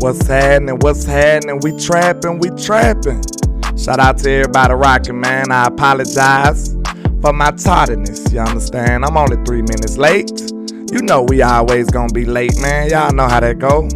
What's happening? What's happening? We trapping, we trapping. Shout out to everybody rocking, man. I apologize for my tardiness, you understand? I'm only 3 minutes late. You know we always gonna be late, man. Y'all know how that go.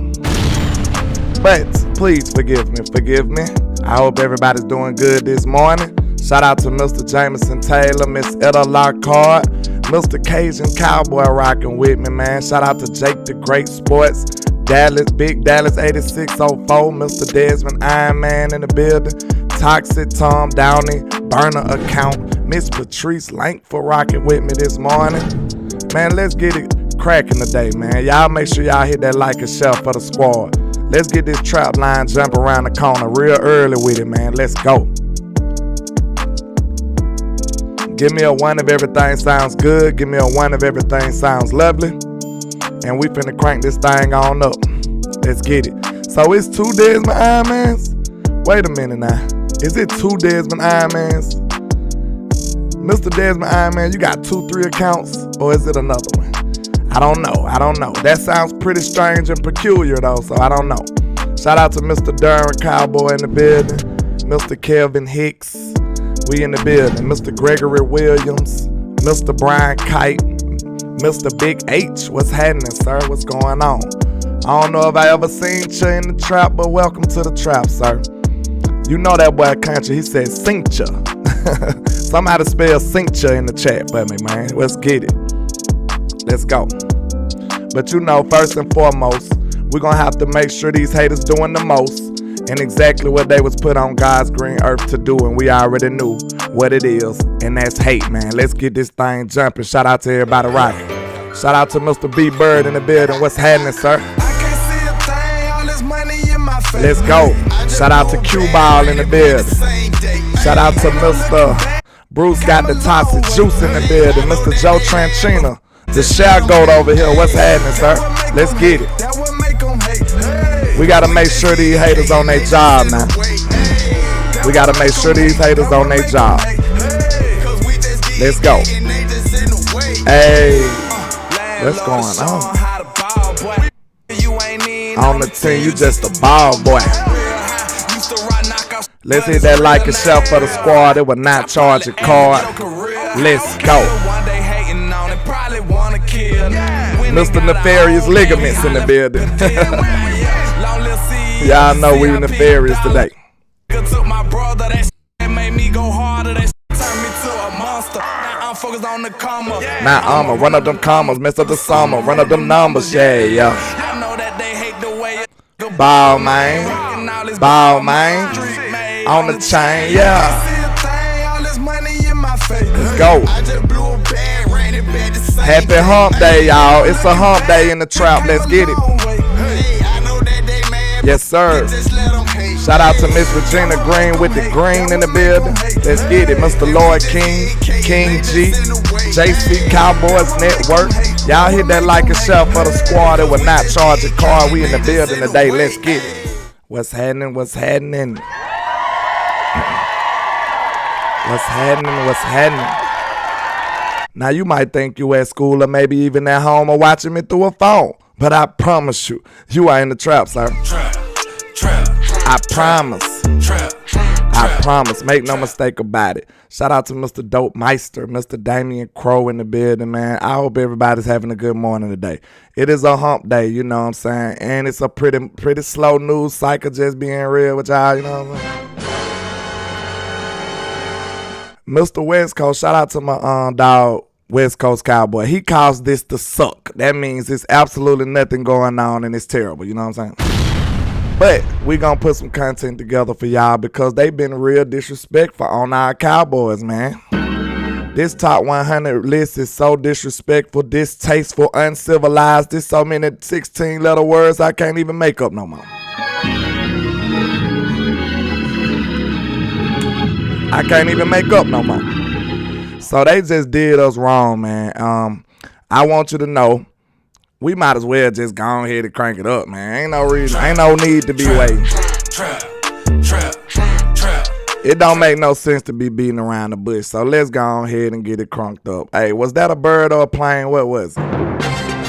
But please forgive me. I hope everybody's doing good this morning. Shout out to Mr. Jameson Taylor, Miss Etta Lockhart, Mr. Cajun Cowboy rocking with me, man. Shout out to Jake the Great Sports, Dallas, Big Dallas 8604, Mr. Desmond Iron Man in the building, Toxic Tom Downey, Burner Account, Miss Patrice Lank for rocking with me this morning. Man, let's get it cracking today, man. Y'all make sure y'all hit that like and share for the squad. Let's get this trap line jump around the corner real early with it, man. Let's go. Give me a 1 if everything sounds good. Give me a 1 if everything sounds lovely. And we finna crank this thing on up. Let's get it. So it's 2 Desmond Ironmans? Wait a minute now. Is it 2 Desmond Ironmans? Mr. Desmond Ironman, you got 2-3 accounts? Or is it another one? I don't know. That sounds pretty strange and peculiar though, so I don't know. Shout out to Mr. Darren Cowboy in the building. Mr. Kelvin Hicks, we in the building. Mr. Gregory Williams, Mr. Brian Kite, Mr. Big H, what's happening, sir? What's going on? I don't know if I ever seen you in the trap, but welcome to the trap, sir. You know that boy country, he said cincture. Somebody spell cincture in the chat for me, man. Let's get it. Let's go. But you know, first and foremost, we're gonna have to make sure these haters doing the most and exactly what they was put on God's green earth to do, and we already knew what it is, and that's hate, man. Let's get this thing jumping. Shout out to everybody rocking. Shout out to Mr. B Bird in the building. What's happening, sir? Let's go. Shout out to Q Ball in the building. Shout out to Mr. Bruce got the toxic juice in the building. Mr. Joe Tranchina, the share goat over here. What's happening, sir? Let's get it. We gotta make sure these haters on their job now. We gotta make sure these haters on their job. Let's go. Hey, what's going on? On the team, you just a ball boy. Let's hit that like and share for the squad. It will not charge a card. Let's go. Mr. Nefarious Ligaments in the building. Y'all know we nefarious today. Now I'ma run up them commas, mess up the summer, run up them numbers, yeah. Ball man, on the chain, yeah. Let's go. Happy hump day, y'all. It's a hump day in the trap. Let's get it. Yes, sir. Shout out to Miss Regina Green with the green in the building. Let's get it. Mr. Lloyd King, King G, JC Cowboys Network. Y'all hit that like and share for the squad. It will not charge a card. We in the building today. Let's get it. What's happening? What's happening? What's happening? What's happening? Now you might think you at school or maybe even at home or watching me through a phone. But I promise you, you are in the trap, sir. I promise. I promise. Make no mistake about it. Shout out to Mr. Dope Meister, Mr. Damian Crow in the building, man. I hope everybody's having a good morning today. It is a hump day, you know what I'm saying? And it's a pretty slow news cycle, just being real with y'all, you know what I'm saying? Mr. West Coast, shout out to my dog, West Coast Cowboy. He calls this the suck. That means it's absolutely nothing going on and it's terrible, you know what I'm saying? But we gonna put some content together for y'all because they been real disrespectful on our Cowboys, man. This top 100 list is so disrespectful, distasteful, uncivilized. There's so many 16-letter words I can't even make up no more. I can't even make up no more. So they just did us wrong, man. I want you to know, we might as well just go ahead and crank it up, man. Ain't no reason, ain't no need to be waiting. It don't make no sense to be beating around the bush. So let's go ahead and get it crunked up. Hey, was that a bird or a plane? What was it?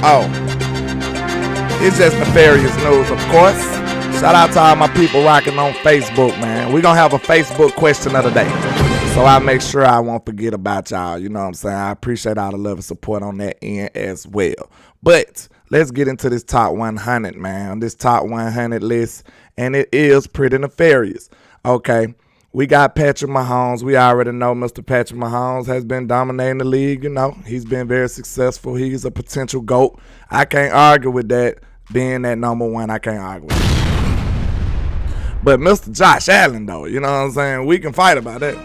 Oh, it's just nefarious news, of course. Shout out to all my people rocking on Facebook, man. We're going to have a Facebook question of the day. So I make sure I won't forget about y'all. You know what I'm saying? I appreciate all the love and support on that end as well. But let's get into this top 100, man. This top 100 list, and it is pretty nefarious. Okay, we got Patrick Mahomes. We already know Mr. Patrick Mahomes has been dominating the league. You know, he's been very successful. He's a potential GOAT. I can't argue with that. Being that number one, I can't argue with it. But Mr. Josh Allen, though, you know what I'm saying? We can fight about that.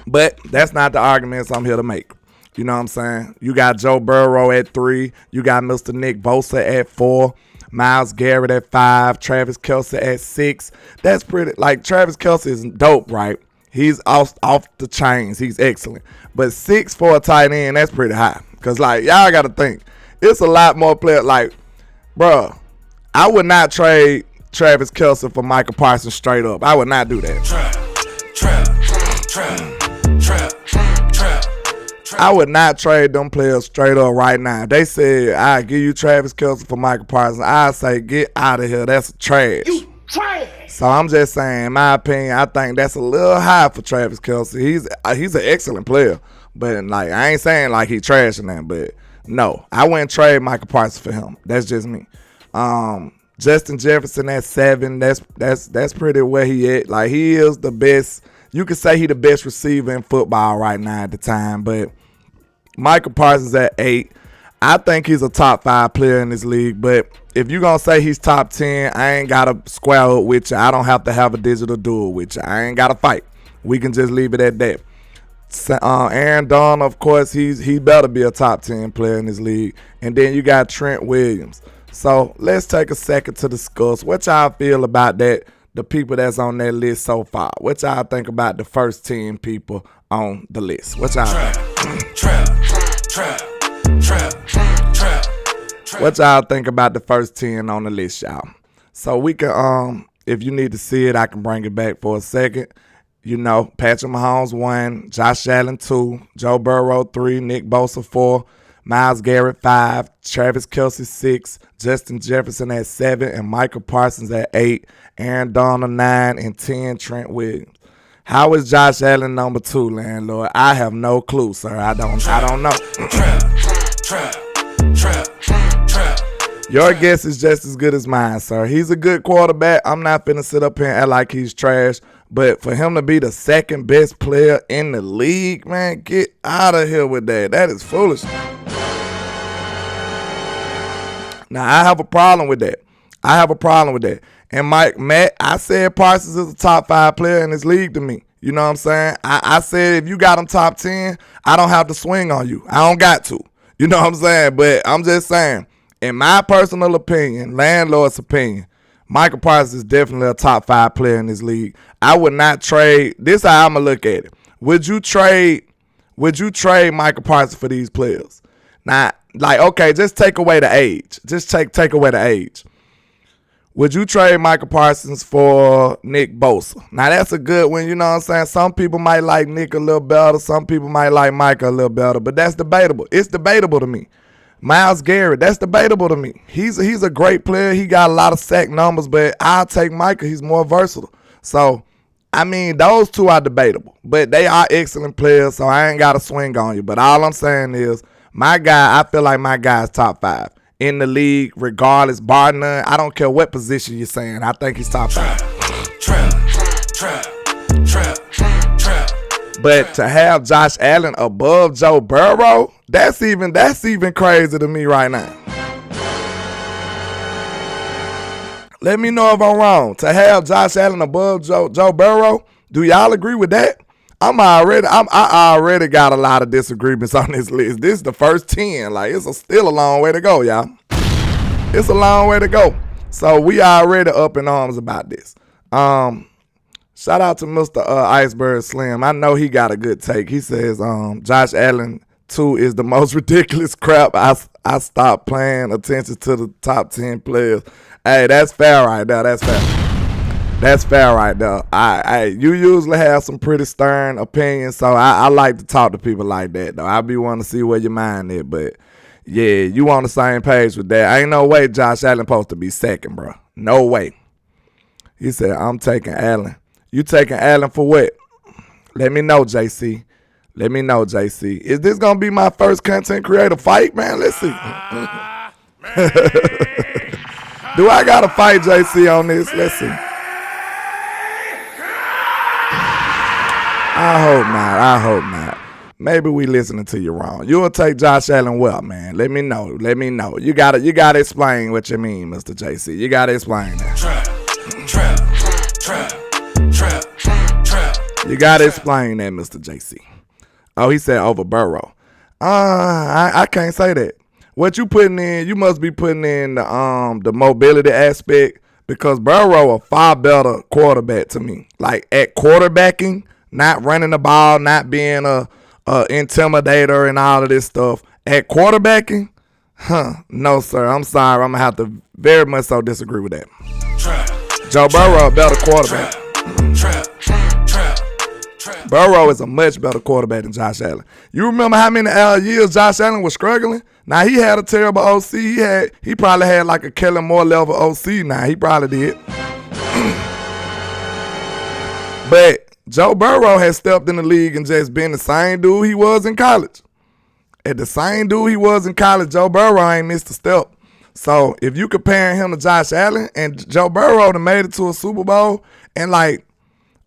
But that's not the arguments I'm here to make. You know what I'm saying? You got Joe Burrow at 3. You got Mr. Nick Bosa at 4. Myles Garrett at 5. Travis Kelce at 6. That's pretty, like, Travis Kelce is dope, right? He's off the chains. He's excellent. But 6 for a tight end, that's pretty high. Because, like, y'all got to think. It's a lot more players. Like, bro, I would not trade Travis Kelce for Michael Parsons straight up. I would not do that. Trap. I would not trade them players straight up right now. They said, I give you Travis Kelce for Michael Parsons. I say, get out of here. That's trash. You trash. So I'm just saying, in my opinion, I think that's a little high for Travis Kelce. He's an excellent player. But, like, I ain't saying, like, he trashing that. But, no, I wouldn't trade Michael Parsons for him. That's just me. Justin Jefferson at 7. That's pretty where he at. Like, he is the best. You could say he the best receiver in football right now at the time, but Michael Parsons at 8. I think he's a top 5 player in this league, but if you're going to say he's top 10, I ain't got to square up with you. I don't have to have a digital duel with you. I ain't got to fight. We can just leave it at that. Aaron Donald, of course, he better be a top 10 player in this league. And then you got Trent Williams. So let's take a second to discuss what y'all feel about that. The people that's on that list so far. What y'all think about the first 10 people on the list? What y'all think? What y'all think about the first 10 on the list, y'all? So we can, if you need to see it, I can bring it back for a second. You know, Patrick Mahomes 1, Josh Allen 2, Joe Burrow 3, Nick Bosa 4, Myles Garrett 5, Travis Kelce 6, Justin Jefferson at 7, and Michael Parsons at 8, Aaron Donald 9, and 10, Trent Williams. How is Josh Allen number 2, landlord? I have no clue, sir. I don't know. Your guess is just as good as mine, sir. He's a good quarterback. I'm not finna sit up here and act like he's trash. But for him to be the second best player in the league, man, get out of here with that. That is foolish. Now, I have a problem with that. And Matt, I said Parsons is a top 5 player in this league to me. You know what I'm saying? I said if you got him top 10, I don't have to swing on you. I don't got to. You know what I'm saying? But I'm just saying, in my personal opinion, landlord's opinion, Michael Parsons is definitely a top 5 player in this league. I would not trade. This is how I'm going to look at it. Would you trade Michael Parsons for these players? Now, like, okay, just take away the age. Just take away the age. Would you trade Michael Parsons for Nick Bosa? Now, that's a good one, you know what I'm saying? Some people might like Nick a little better. Some people might like Micah a little better. But that's debatable. It's debatable to me. Myles Garrett, that's debatable to me. He's a great player. He got a lot of sack numbers, but I'll take Micah. He's more versatile. So, I mean, those two are debatable. But they are excellent players, so I ain't got to swing on you. But all I'm saying is, my guy, I feel like my guy is top 5 in the league, regardless, bar none. I don't care what position you're saying. I think he's top 5. But to have Josh Allen above Joe Burrow, that's even crazy to me right now. Let me know if I'm wrong. To have Josh Allen above Joe Burrow, do y'all agree with that? I already got a lot of disagreements on this list. This is the first 10. Like, it's still a long way to go, y'all. It's a long way to go. So we already up in arms about this. Shout out to Mr. Iceberg Slim. I know he got a good take. He says Josh Allen 2 is the most ridiculous crap. I stopped paying attention to the top 10 players. Hey, that's fair right there. That's fair. That's fair right there. You usually have some pretty stern opinions, so I like to talk to people like that, though. I be wanting to see where your mind is, but Yeah, you on the same page with that. Ain't no way Josh Allen supposed to be second, bro. No way. He said, I'm taking Allen. You taking Allen for what? Let me know, JC. Let me know, JC. Is this going to be my first content creator fight, man? Let's see. Do I got to fight JC on this? Let's see. I hope not. Maybe we listening to you wrong. You'll take Josh Allen well, man. Let me know. You gotta explain what you mean, Mr. JC. You gotta explain that. You gotta explain that, Mr. JC. Oh, he said over Burrow. I can't say that. What you putting in, you must be putting in the mobility aspect, because Burrow a far better quarterback to me. Like at quarterbacking, not running the ball, not being a intimidator and all of this stuff. At quarterbacking, no sir, I'm sorry, I'm gonna have to very much so disagree with that. Joe Burrow a better quarterback. Burrow is a much better quarterback than Josh Allen. You remember how many years Josh Allen was struggling? Now, he had a terrible OC. He probably had like a Kellen Moore level OC now. He probably did. But Joe Burrow has stepped in the league and just been the same dude he was in college. At the same dude he was in college, Joe Burrow ain't missed a step. So if you compare him to Josh Allen, and Joe Burrow that made it to a Super Bowl, and like,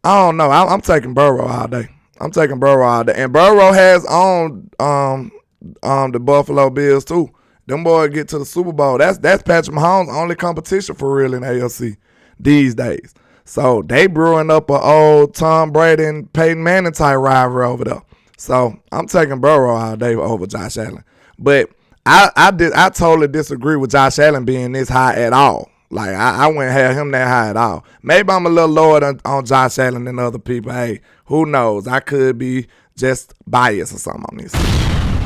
I don't know, I'm taking Burrow all day. I'm taking Burrow all day. And Burrow has on the Buffalo Bills too. Them boys get to the Super Bowl. That's Patrick Mahomes' only competition for real in the AFC these days. So they brewing up an old Tom Brady and Peyton Manning type rivalry over there. So I'm taking Burrow all day over Josh Allen. But I totally disagree with Josh Allen being this high at all. Like I wouldn't have him that high at all. Maybe I'm a little lower on Josh Allen than other people. Hey, who knows? I could be just biased or something on this.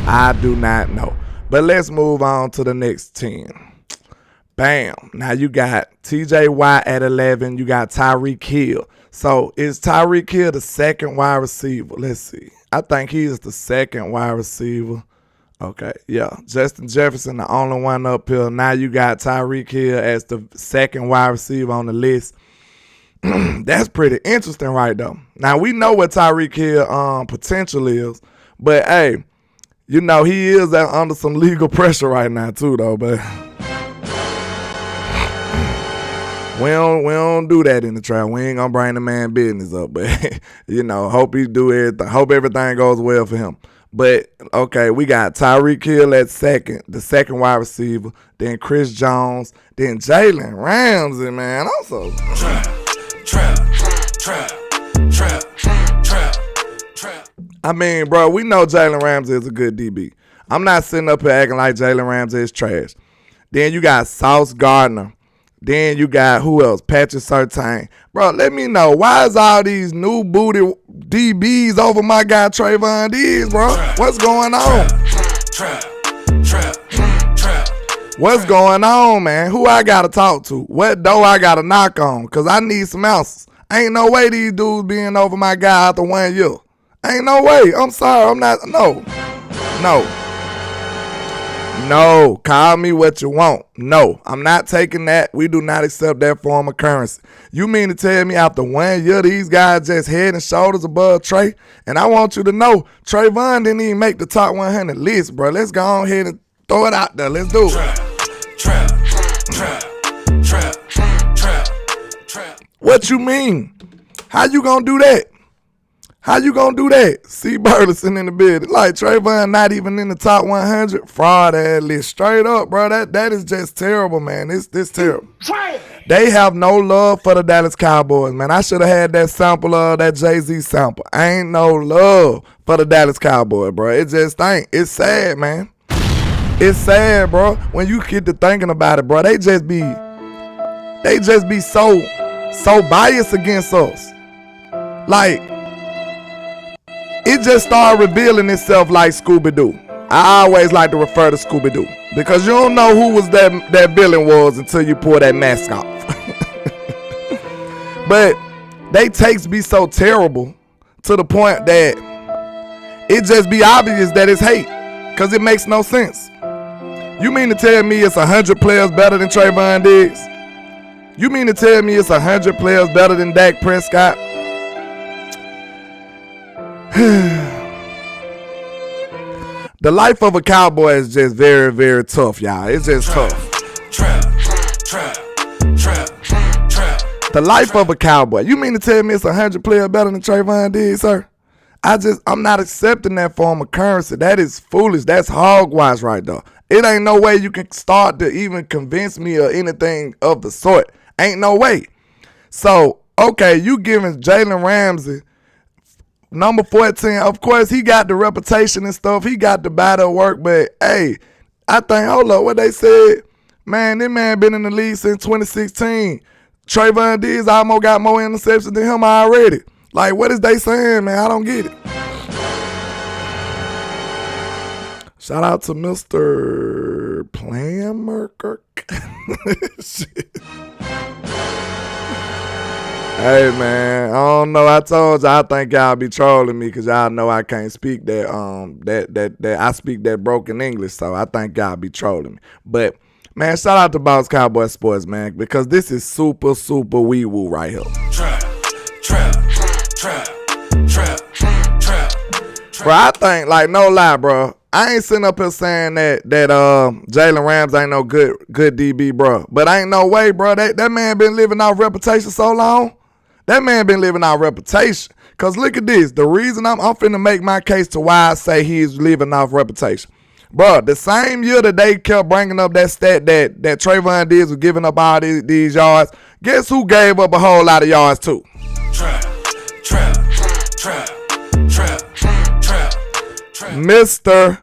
I do not know. But let's move on to the next 10. Bam. Now you got TJ Watt at 11. You got Tyreek Hill. So is Tyreek Hill the second wide receiver? Let's see. I think he's the second wide receiver. Okay, yeah. Justin Jefferson, the only one up here. Now you got Tyreek Hill as the second wide receiver on the list. That's pretty interesting right though. Now we know what Tyreek Hill potential is, but hey, you know he is under some legal pressure right now too though, but we don't do that in the trial. We ain't gonna bring the man business up, but you know, hope he do everything. Hope everything goes well for him. But okay, we got Tyreek Hill at second, the second wide receiver, then Chris Jones, then Jalen Ramsey, man. Also, I mean, bro, we know Jalen Ramsey is a good DB. I'm not sitting up here acting like Jalen Ramsey is trash. Then you got Sauce Gardner. Then you got, who else? Patrick Surtain. Bro, let me know, why is all these new booty DBs over my guy Trayvon Diggs, bro? What's going on? What's going on, man? Who I got to talk to? What door I got to knock on? Because I need some answers. Ain't no way these dudes being over my guy after 1 year. Ain't no way. I'm sorry. I'm not. No. No, call me what you want. No, I'm not taking that. We do not accept that form of currency. You mean to tell me after 1 year, these guys just head and shoulders above Trey? And I want you to know, Trayvon didn't even make the top 100 list, bro. Let's go on ahead and throw it out there. Let's do it. What you mean? How you gonna do that? How you gonna do that? C. Burleson in the building. Like Trayvon not even in the top 100. Fraud ass list. Straight up, bro. That is just terrible, man. This terrible. They have no love for the Dallas Cowboys, man. I should have had that sample of that Jay-Z sample. Ain't no love for the Dallas Cowboys, bro. It just ain't. It's sad, man. It's sad, bro. When you get to thinking about it, bro, they just be so biased against us. Like, it just started revealing itself like Scooby-Doo. I always like to refer to Scooby-Doo because you don't know who was that villain was until you pull that mask off. But they takes be so terrible to the point that it just be obvious that it's hate because it makes no sense. You mean to tell me it's 100 players better than Trayvon Diggs? You mean to tell me it's 100 players better than Dak Prescott? The life of a Cowboy is just very, very tough, y'all. It's just tough. The life of a Cowboy. You mean to tell me it's 100 players better than Trayvon Diggs, sir? I'm not accepting that form of currency. That is foolish. That's hogwash right there. It ain't no way you can start to even convince me of anything of the sort. Ain't no way. So, okay, you giving Jalen Ramsey number 14. Of course, he got the reputation and stuff. He got the battle work. But, hey, I think, hold up, what they said? Man, this man been in the league since 2016. Trayvon Diggs almost got more interceptions than him already. Like, what is they saying, man? I don't get it. Shout out to Mr. Planmerker. Hey, man, I don't know. I told y'all I think y'all be trolling me because y'all know I can't speak that I speak that broken English, so I think y'all be trolling me. But, man, shout out to Boss Cowboy Sports, man, because this is super, super wee-woo right here. Trap. Bro, I think, like, no lie, bro. I ain't sitting up here saying that Jalen Ramsey ain't no good DB, bro. But ain't no way, bro. That man been living off reputation so long. That man been living off reputation. Because look at this. The reason I'm finna make my case to why I say he's living off reputation. Bro, the same year that they kept bringing up that stat that Trayvon Diggs was giving up all these yards, guess who gave up a whole lot of yards too? Trap. Mr.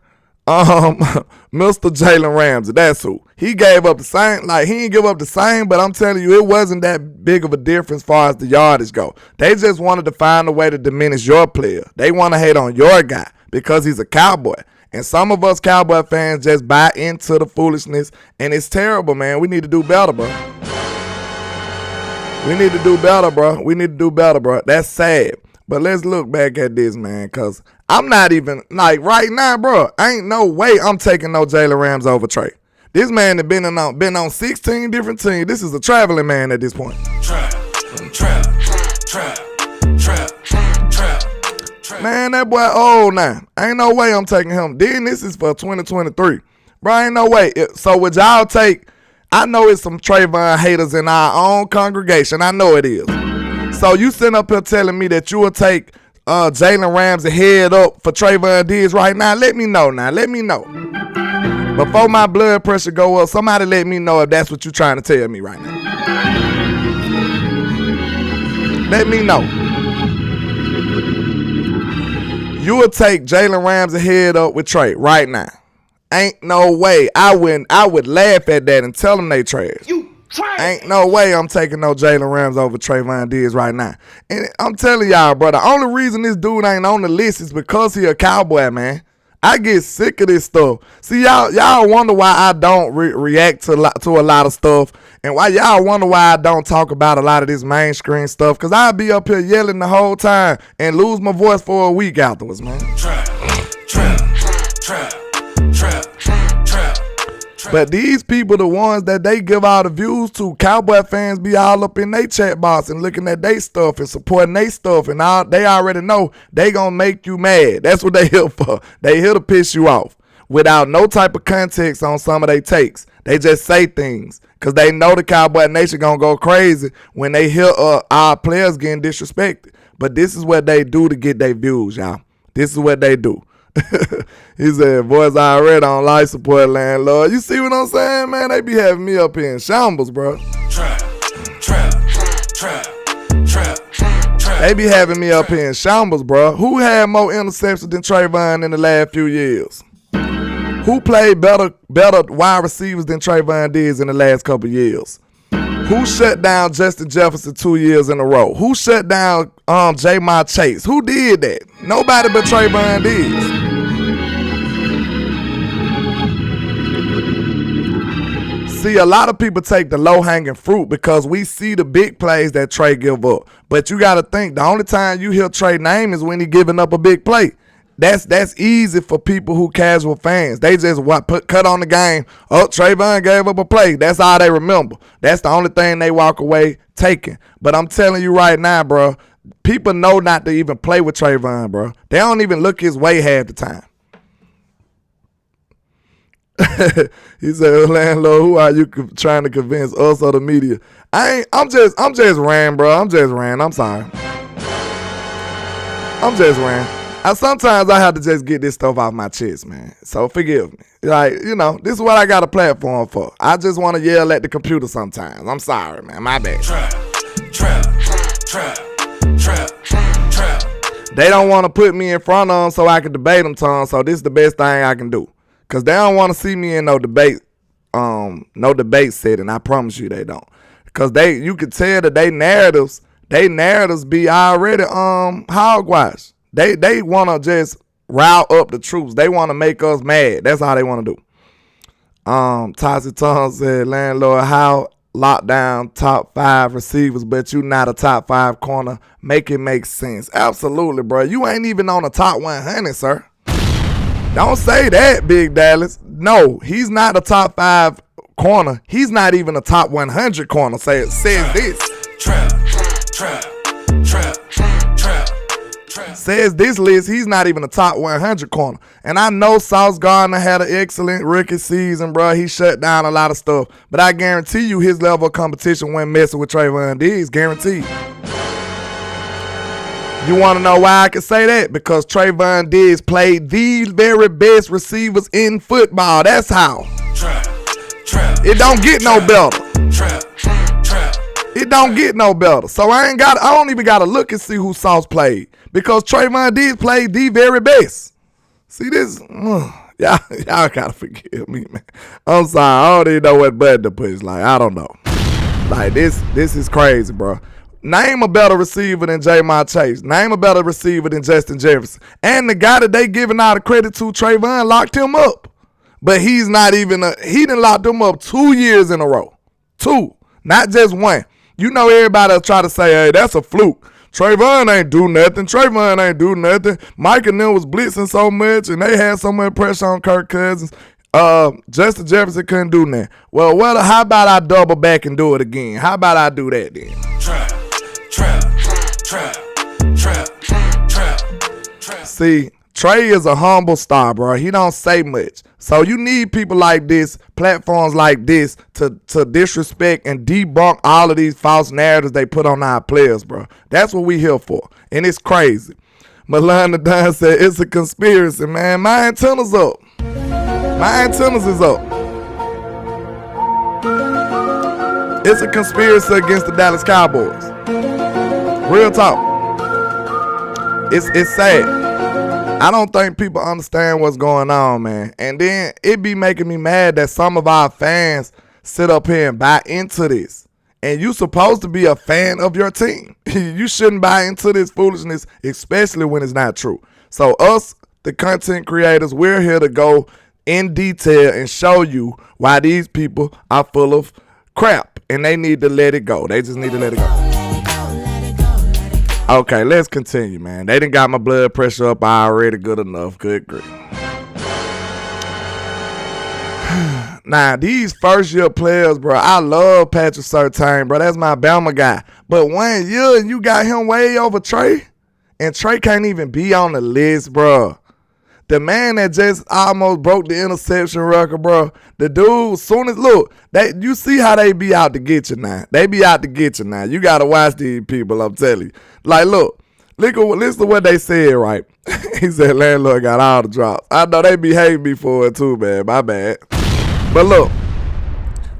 Jalen Ramsey, that's who. He gave up the same, like he didn't give up the same, but I'm telling you, it wasn't that big of a difference as far as the yardage go. They just wanted to find a way to diminish your player. They want to hate on your guy because he's a Cowboy. And some of us Cowboy fans just buy into the foolishness, and it's terrible, man. We need to do better, bro. We need to do better, bro. That's sad. But let's look back at this, man, because I'm not even, like, right now, bro, ain't no way I'm taking no Jalen Ramsey over Trey. This man has been on 16 different teams. This is a traveling man at this point. Trap. Man, that boy old now. Ain't no way I'm taking him. Then this is for 2023. Bro, ain't no way. So would y'all take, I know it's some Trayvon haters in our own congregation. I know it is. So you sitting up here telling me that you will take Jalen Ramsey head up for Trayvon Diggs right now? Let me know now. Let me know. Before my blood pressure go up, somebody let me know if that's what you're trying to tell me right now. Let me know. You would take Jalen Ramsey head up with Trey right now. Ain't no way. I would laugh at that and tell them they trash. Ain't no way I'm taking no Jalen Ramsey over Trayvon Diggs right now. And I'm telling y'all, bro, the only reason this dude ain't on the list is because he a Cowboy, man. I get sick of this stuff. See, y'all wonder why I don't react to a lot of stuff, and why y'all wonder why I don't talk about a lot of this mainstream stuff, because I'll be up here yelling the whole time and lose my voice for a week afterwards, man. But these people, the ones that they give all the views to, Cowboy fans be all up in their chat box and looking at their stuff and supporting their stuff, and they already know they gonna make you mad. That's what they here for. They here to piss you off without no type of context on some of their takes. They just say things because they know the Cowboy Nation gonna go crazy when they hear our players getting disrespected. But this is what they do to get their views, y'all. This is what they do. He said, boys, I already don't like support landlord. You see what I'm saying, man? They be having me up here in shambles, bro. They be having me up here in shambles, bro. Who had more interceptions than Trayvon in the last few years? Who played better wide receivers than Trayvon Diggs in the last couple years? Who shut down Justin Jefferson 2 years in a row? Who shut down Jamar Chase? Who did that? Nobody but Trayvon Diggs. See, a lot of people take the low-hanging fruit because we see the big plays that Trey give up. But you got to think, the only time you hear Trey name is when he giving up a big play. That's easy for people who casual fans. They just cut on the game. Oh, Trayvon gave up a play. That's all they remember. That's the only thing they walk away taking. But I'm telling you right now, bro, people know not to even play with Trayvon, bro. They don't even look his way half the time. He said, landlord, who are you trying to convince us or the media? I'm just ran, bro. I'm just ran. I'm sorry. I'm just ran. Sometimes I have to just get this stuff off my chest, man. So forgive me. Like, you know, this is what I got a platform for. I just want to yell at the computer sometimes. I'm sorry, man. My bad. Trap. They don't want to put me in front of them so I can debate them, Tom. So this is the best thing I can do. Because they don't want to see me in no debate setting. I promise you they don't. Because you could tell that they narratives be already hogwash. They want to just rile up the troops. They want to make us mad. That's how they want to do. Toxic Tom said, landlord, how lockdown top 5 receivers, but you not a top 5 corner. Make it make sense. Absolutely, bro. You ain't even on the top 100, sir. Don't say that, Big Dallas. No, he's not a top 5 corner. He's not even a top 100 corner. Says this. Says this list, he's not even a top 100 corner. And I know Sauce Gardner had an excellent rookie season, bro. He shut down a lot of stuff. But I guarantee you his level of competition when messing with Trayvon Diggs. Guaranteed. You want to know why I can say that? Because Trayvon Diggs played the very best receivers in football. That's how. It don't get no better. It don't get no better. So I don't even got to look and see who Sauce played. Because Trayvon Diggs played the very best. See this? Y'all gotta forgive me, man. I'm sorry. I don't even know what button to push. Like, I don't know. Like, this is crazy, bro. Name a better receiver than Jamar Chase. Name a better receiver than Justin Jefferson. And the guy that they giving all the credit to, Trayvon, locked him up. But he's not even he done locked him up 2 years in a row. 2, not just 1. You know everybody will try to say, hey, that's a fluke. Trayvon ain't do nothing. Mike and them was blitzing so much, and they had so much pressure on Kirk Cousins. Justin Jefferson couldn't do nothing. Well, how about I double back and do it again? How about I do that then? Trap. See, Trey is a humble star, bro. He don't say much. So you need people like this, platforms like this, to disrespect and debunk all of these false narratives they put on our players, bro. That's what we here for. And it's crazy. Melania Dunn said, it's a conspiracy, man. My antennas up. My antennas is up. It's a conspiracy against the Dallas Cowboys. Real talk. It's sad. I don't think people understand what's going on, man. And then it be making me mad that some of our fans sit up here and buy into this. And you supposed to be a fan of your team. You shouldn't buy into this foolishness, especially when it's not true. So us, the content creators, we're here to go in detail and show you why these people are full of crap. And they need to let it go. They just need to let it go. Okay, let's continue, man. They done got my blood pressure up already good enough. Good grief. Now, these first-year players, bro, I love Patrick Surtain, bro. That's my Bama guy. But 1 year, and you got him way over Trey? And Trey can't even be on the list, bro. The man that just almost broke the interception record, bro. The dude, soon as, look, you see how they be out to get you now. They be out to get you now. You got to watch these people, I'm telling you. Like, look, listen to what they said, right? He said, landlord got all the drops. I know they be hating me for it too, man. My bad. But look,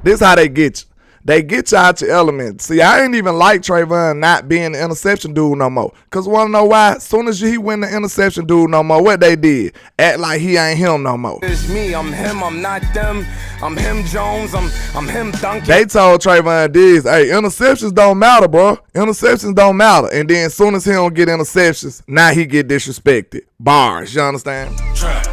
this how they get you. They get you out your element. See, I ain't even like Trayvon not being the interception dude no more. Because want to know why? As soon as he win the interception dude no more, what they did? Act like he ain't him no more. It's me, I'm him, I'm not them. I'm him Jones, I'm him Duncan. They told Trayvon Diggs, hey, interceptions don't matter, bro. Interceptions don't matter. And then as soon as he don't get interceptions, now he get disrespected. Bars, you understand? Trap.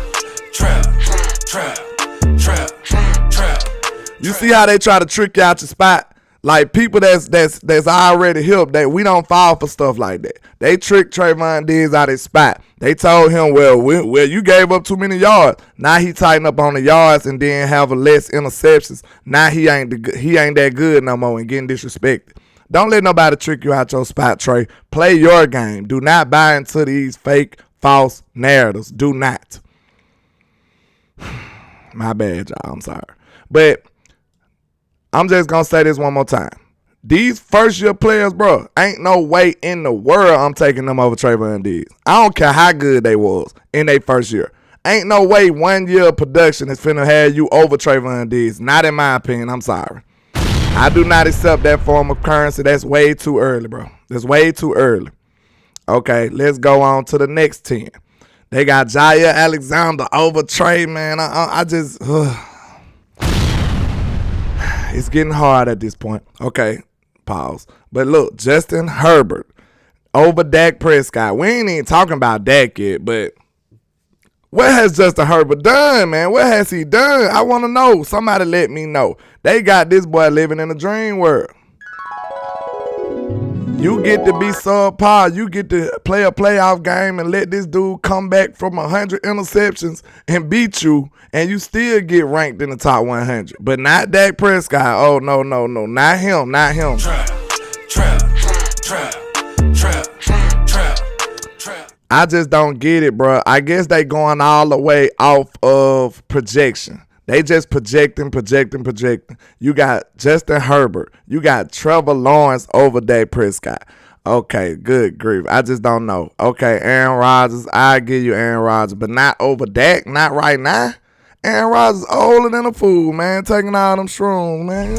You see how they try to trick you out your spot? Like people that's already hip, that we don't fall for stuff like that. They tricked Trayvon Diggs out his spot. They told him, well, you gave up too many yards. Now he tightened up on the yards and then have less interceptions. Now he ain't that good no more and getting disrespected. Don't let nobody trick you out your spot, Trey. Play your game. Do not buy into these fake, false narratives. Do not. My bad, y'all. I'm sorry. But I'm just going to say this one more time. These first-year players, bro, ain't no way in the world I'm taking them over Trayvon Diggs. I don't care how good they was in their first year. Ain't no way 1 year of production is finna have you over Trayvon Diggs. Not in my opinion. I'm sorry. I do not accept that form of currency. That's way too early, bro. That's way too early. Okay, let's go on to the next 10. They got Jair Alexander over Trey, man. I just... It's getting hard at this point. Okay, pause. But look, Justin Herbert over Dak Prescott. We ain't even talking about Dak yet, but what has Justin Herbert done, man? What has he done? I want to know. Somebody let me know. They got this boy living in a dream world. You get to be subpar. You get to play a playoff game and let this dude come back from 100 interceptions and beat you, and you still get ranked in the top 100. But not Dak Prescott. Oh, no. Not him. I just don't get it, bro. I guess they going all the way off of projection. They just projecting. You got Justin Herbert. You got Trevor Lawrence over Dak Prescott. Okay, good grief. I just don't know. Okay, Aaron Rodgers. I give you Aaron Rodgers, but not over Dak. Not right now. Aaron Rodgers older than a fool, man. Taking all them shrooms, man.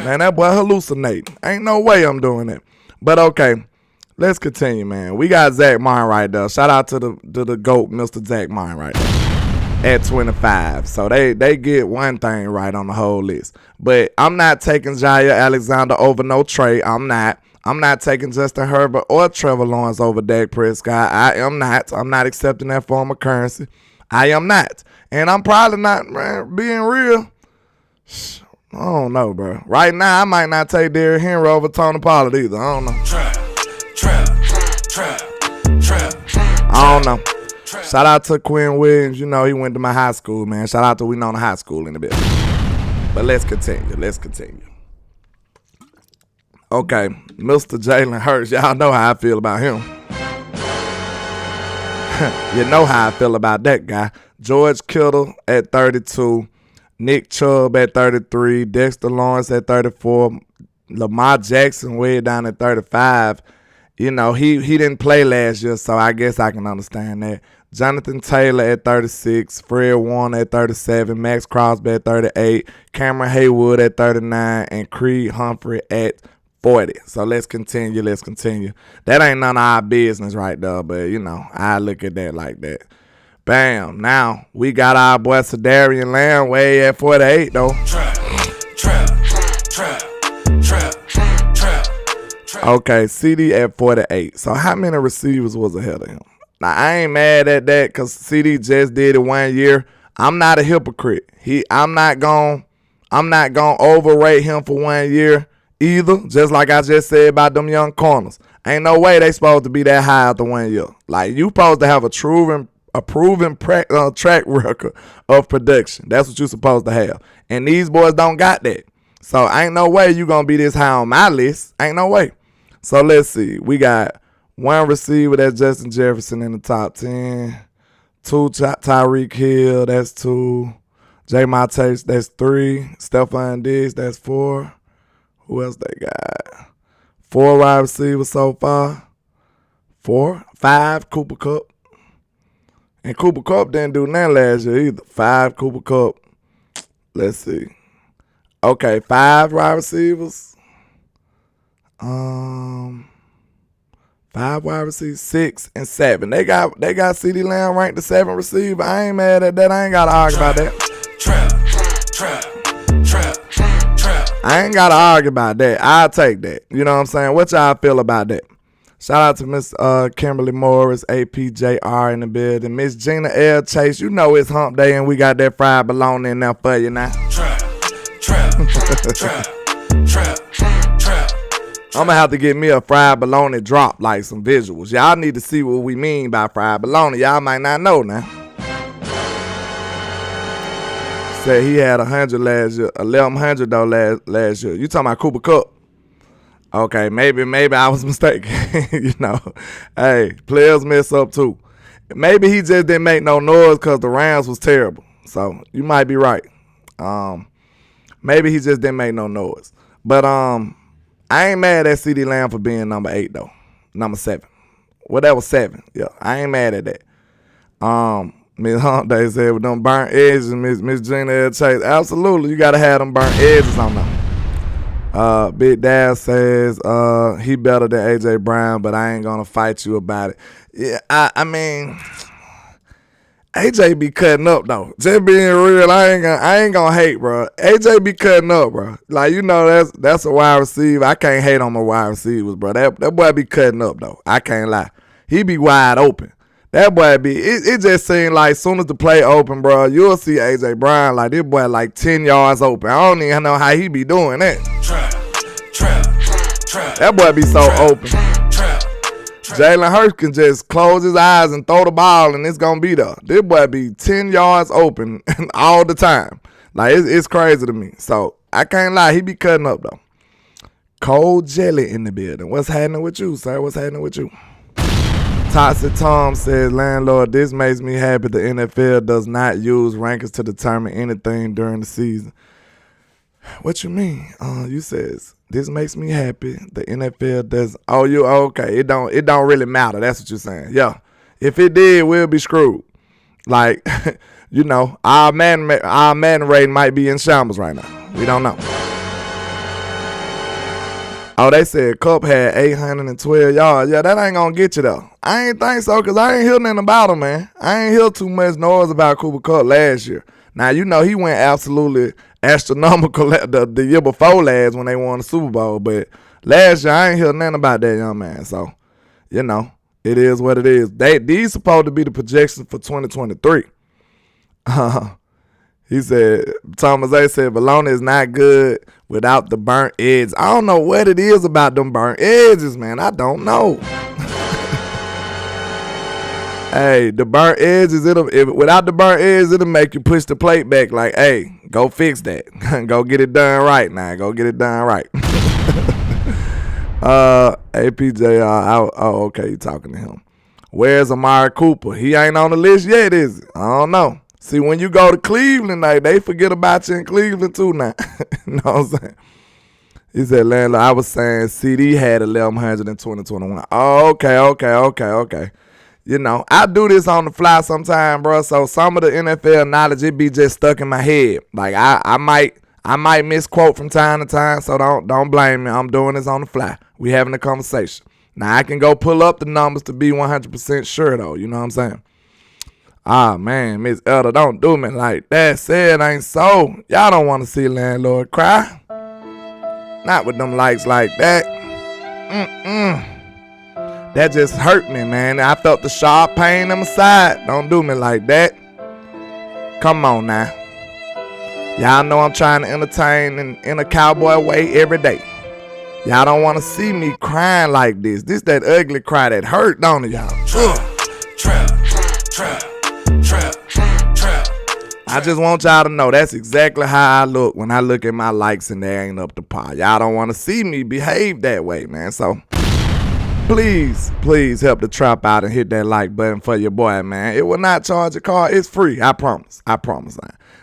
Man, that boy hallucinating. Ain't no way I'm doing it. But okay. Let's continue, man. We got Zach Martin right there. Shout out to the GOAT, Mr. Zach Martin right there at 25. So they get one thing right on the whole list. But I'm not taking Jair Alexander over no Trey. I'm not taking Justin Herbert or Trevor Lawrence over Dak Prescott. I am not. I'm not accepting that form of currency. I am not. And I'm probably not, man, being real. I don't know, bro. Right now, I might not take Derrick Henry over Tony Pollard either. I don't know. I don't know. Shout out to Quinn Williams. You know, he went to my high school, man. Shout out to Winona High School in a bit. But let's continue. Okay, Mr. Jalen Hurts. Y'all know how I feel about him. You know how I feel about that guy. George Kittle at 32. Nick Chubb at 33. Dexter Lawrence at 34. Lamar Jackson way down at 35. You know, he didn't play last year, so I guess I can understand that. Jonathan Taylor at 36, Fred Warner at 37, Max Crosby at 38, Cameron Haywood at 39, and Creed Humphrey at 40. So let's continue. That ain't none of our business right there, but, you know, I look at that like that. Bam. Now, we got our boy Sedarian Lamb way at 48, though. Okay, CD at 48. So how many receivers was ahead of him? Now, I ain't mad at that because CD just did it 1 year. I'm not a hypocrite. I'm not gonna overrate him for 1 year either, just like I just said about them young corners. Ain't no way they supposed to be that high after 1 year. Like, you supposed to have a proven track record of production. That's what you supposed to have. And these boys don't got that. So ain't no way you going to be this high on my list. Ain't no way. So let's see. We got one receiver, that's Justin Jefferson in the top 10. 2, Tyreek Hill, that's 2. J. Mates, that's 3. Stephon Diggs, that's 4. Who else they got? 4 wide receivers so far. 5, Cooper Kupp. And Cooper Kupp didn't do nothing last year either. 5, Cooper Kupp. Let's see. Okay, 5 wide receivers. 5 wide receivers, 6 and 7. They got CeeDee Lamb ranked the 7th receiver. I ain't mad at that. I ain't gotta argue about that. I ain't gotta argue about that. I'll take that. You know what I'm saying? What y'all feel about that? Shout out to Miss Kimberly Morris, APJR in the building. Miss Gina L. Chase, you know it's hump day and we got that fried bologna in there for you now. Trap. I'm gonna have to get me a fried bologna drop, like some visuals. Y'all need to see what we mean by fried bologna. Y'all might not know now. Said he had 100 last year, 1,100 though last year. You talking about Cooper Kupp? Okay, maybe I was mistaken. You know, hey, players mess up too. Maybe he just didn't make no noise because the Rams was terrible. So you might be right. Maybe he just didn't make no noise. But I ain't mad at CeeDee Lamb for being number 8 though, number 7. Well, that was 7. Yeah, I ain't mad at that. Miss Hunt Day said with them burnt edges, Miss Gina L. Chase. Absolutely, you gotta have them burnt edges on them. Big Dad says he better than AJ Brown, but I ain't gonna fight you about it. Yeah, I mean, AJ be cutting up though. Just being real, I ain't gonna hate, bro. AJ be cutting up, bro. Like, you know, that's a wide receiver. I can't hate on my wide receivers, bro. That boy be cutting up though. I can't lie. He be wide open. That boy be, it just seemed like as soon as the play open, bro, you'll see AJ Brown, like this boy like 10 yards open. I don't even know how he be doing that. That boy be so open. Jalen Hurts can just close his eyes and throw the ball and it's gonna be there. This boy be 10 yards open all the time. Like, it's crazy to me. So I can't lie, he be cutting up though. Cold Jelly in the building. What's happening with you, sir? What's happening with you? Toxic Tom says, landlord, this makes me happy the NFL does not use rankings to determine anything during the season. What you mean? You says, this makes me happy the NFL does. Oh, you okay. It don't really matter. That's what you're saying. Yeah. If it did, we'll be screwed. Like, you know, our man rating might be in shambles right now. We don't know. Oh, they said Kupp had 812 yards. Yeah, that ain't gonna get you though. I ain't think so, because I ain't hear nothing about him, man. I ain't hear too much noise about Cooper Kupp last year. Now, you know, he went absolutely astronomical the year before last when they won the Super Bowl. But last year, I ain't hear nothing about that young man. So, you know, it is what it is. These supposed to be the projections for 2023. He said, Thomas A said, bologna is not good without the burnt edges. I don't know what it is about them burnt edges, man. I don't know. Hey, the burnt edges, without the burnt edges, it'll make you push the plate back like, hey, go fix that. Go get it done right now. Go get it done right. APJR, oh, okay, you talking to him. Where's Amari Cooper? He ain't on the list yet, is he? I don't know. See, when you go to Cleveland, like, they forget about you in Cleveland too now. You know what I'm saying? He said, landlord, I was saying CD had 1,100 in 2021. Oh, okay. You know, I do this on the fly sometime, bro. So some of the NFL knowledge, it be just stuck in my head. Like, I might misquote from time to time, so don't blame me. I'm doing this on the fly. We having a conversation. Now, I can go pull up the numbers to be 100% sure, though. You know what I'm saying? Ah, man, Miss Elder, don't do me like that. Said ain't so. Y'all don't want to see landlord cry. Not with them likes like that. That just hurt me, man. I felt the sharp pain in my side. Don't do me like that. Come on now. Y'all know I'm trying to entertain in a cowboy way every day. Y'all don't want to see me crying like this. This that ugly cry that hurt, don't it, y'all? Trap. I just want y'all to know that's exactly how I look when I look at my likes and they ain't up to par. Y'all don't want to see me behave that way, man. So please help the trap out and hit that like button for your boy, man. It will not charge a car. It's free. I promise.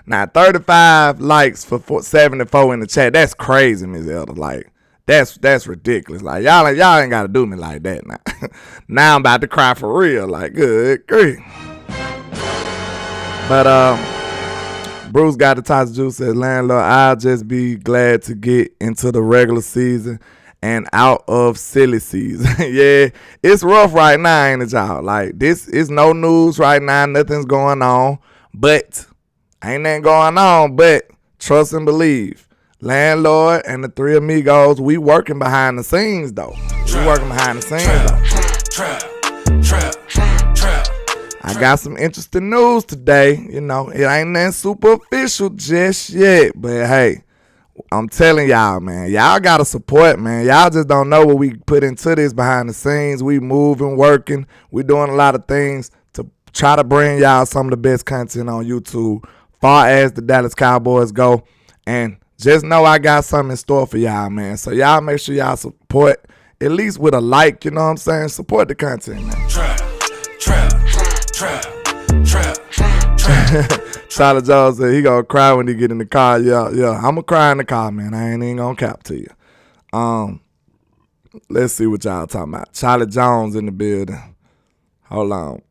Now 35 likes for 74 in the chat. That's crazy, Ms. Elder. Like, that's ridiculous. Like, y'all ain't got to do me like that now. Now I'm about to cry for real. Like, good grief. But Bruce got the toxic juice, says, landlord, I'll just be glad to get into the regular season and out of silly season. Yeah, it's rough right now, ain't it, y'all? Like, this is no news right now. Nothing's going on. But, ain't nothing going on, but trust and believe. Landlord and the three amigos, we working behind the scenes, though. We working behind the scenes though. I got some interesting news today. You know, it ain't nothing super official just yet, but hey, I'm telling y'all, man, y'all gotta support, man. Y'all just don't know what we put into this behind the scenes. We moving, working. We doing a lot of things to try to bring y'all some of the best content on YouTube far as the Dallas Cowboys go. And just know I got something in store for y'all, man. So y'all make sure y'all support, at least with a like, you know what I'm saying? Support the content, man. Trap. Tyler Jones said he gonna cry when he get in the car. Yeah, I'ma cry in the car, man. I ain't even gonna cap to you. Let's see what y'all talking about. Charlie Jones in the building. Hold on.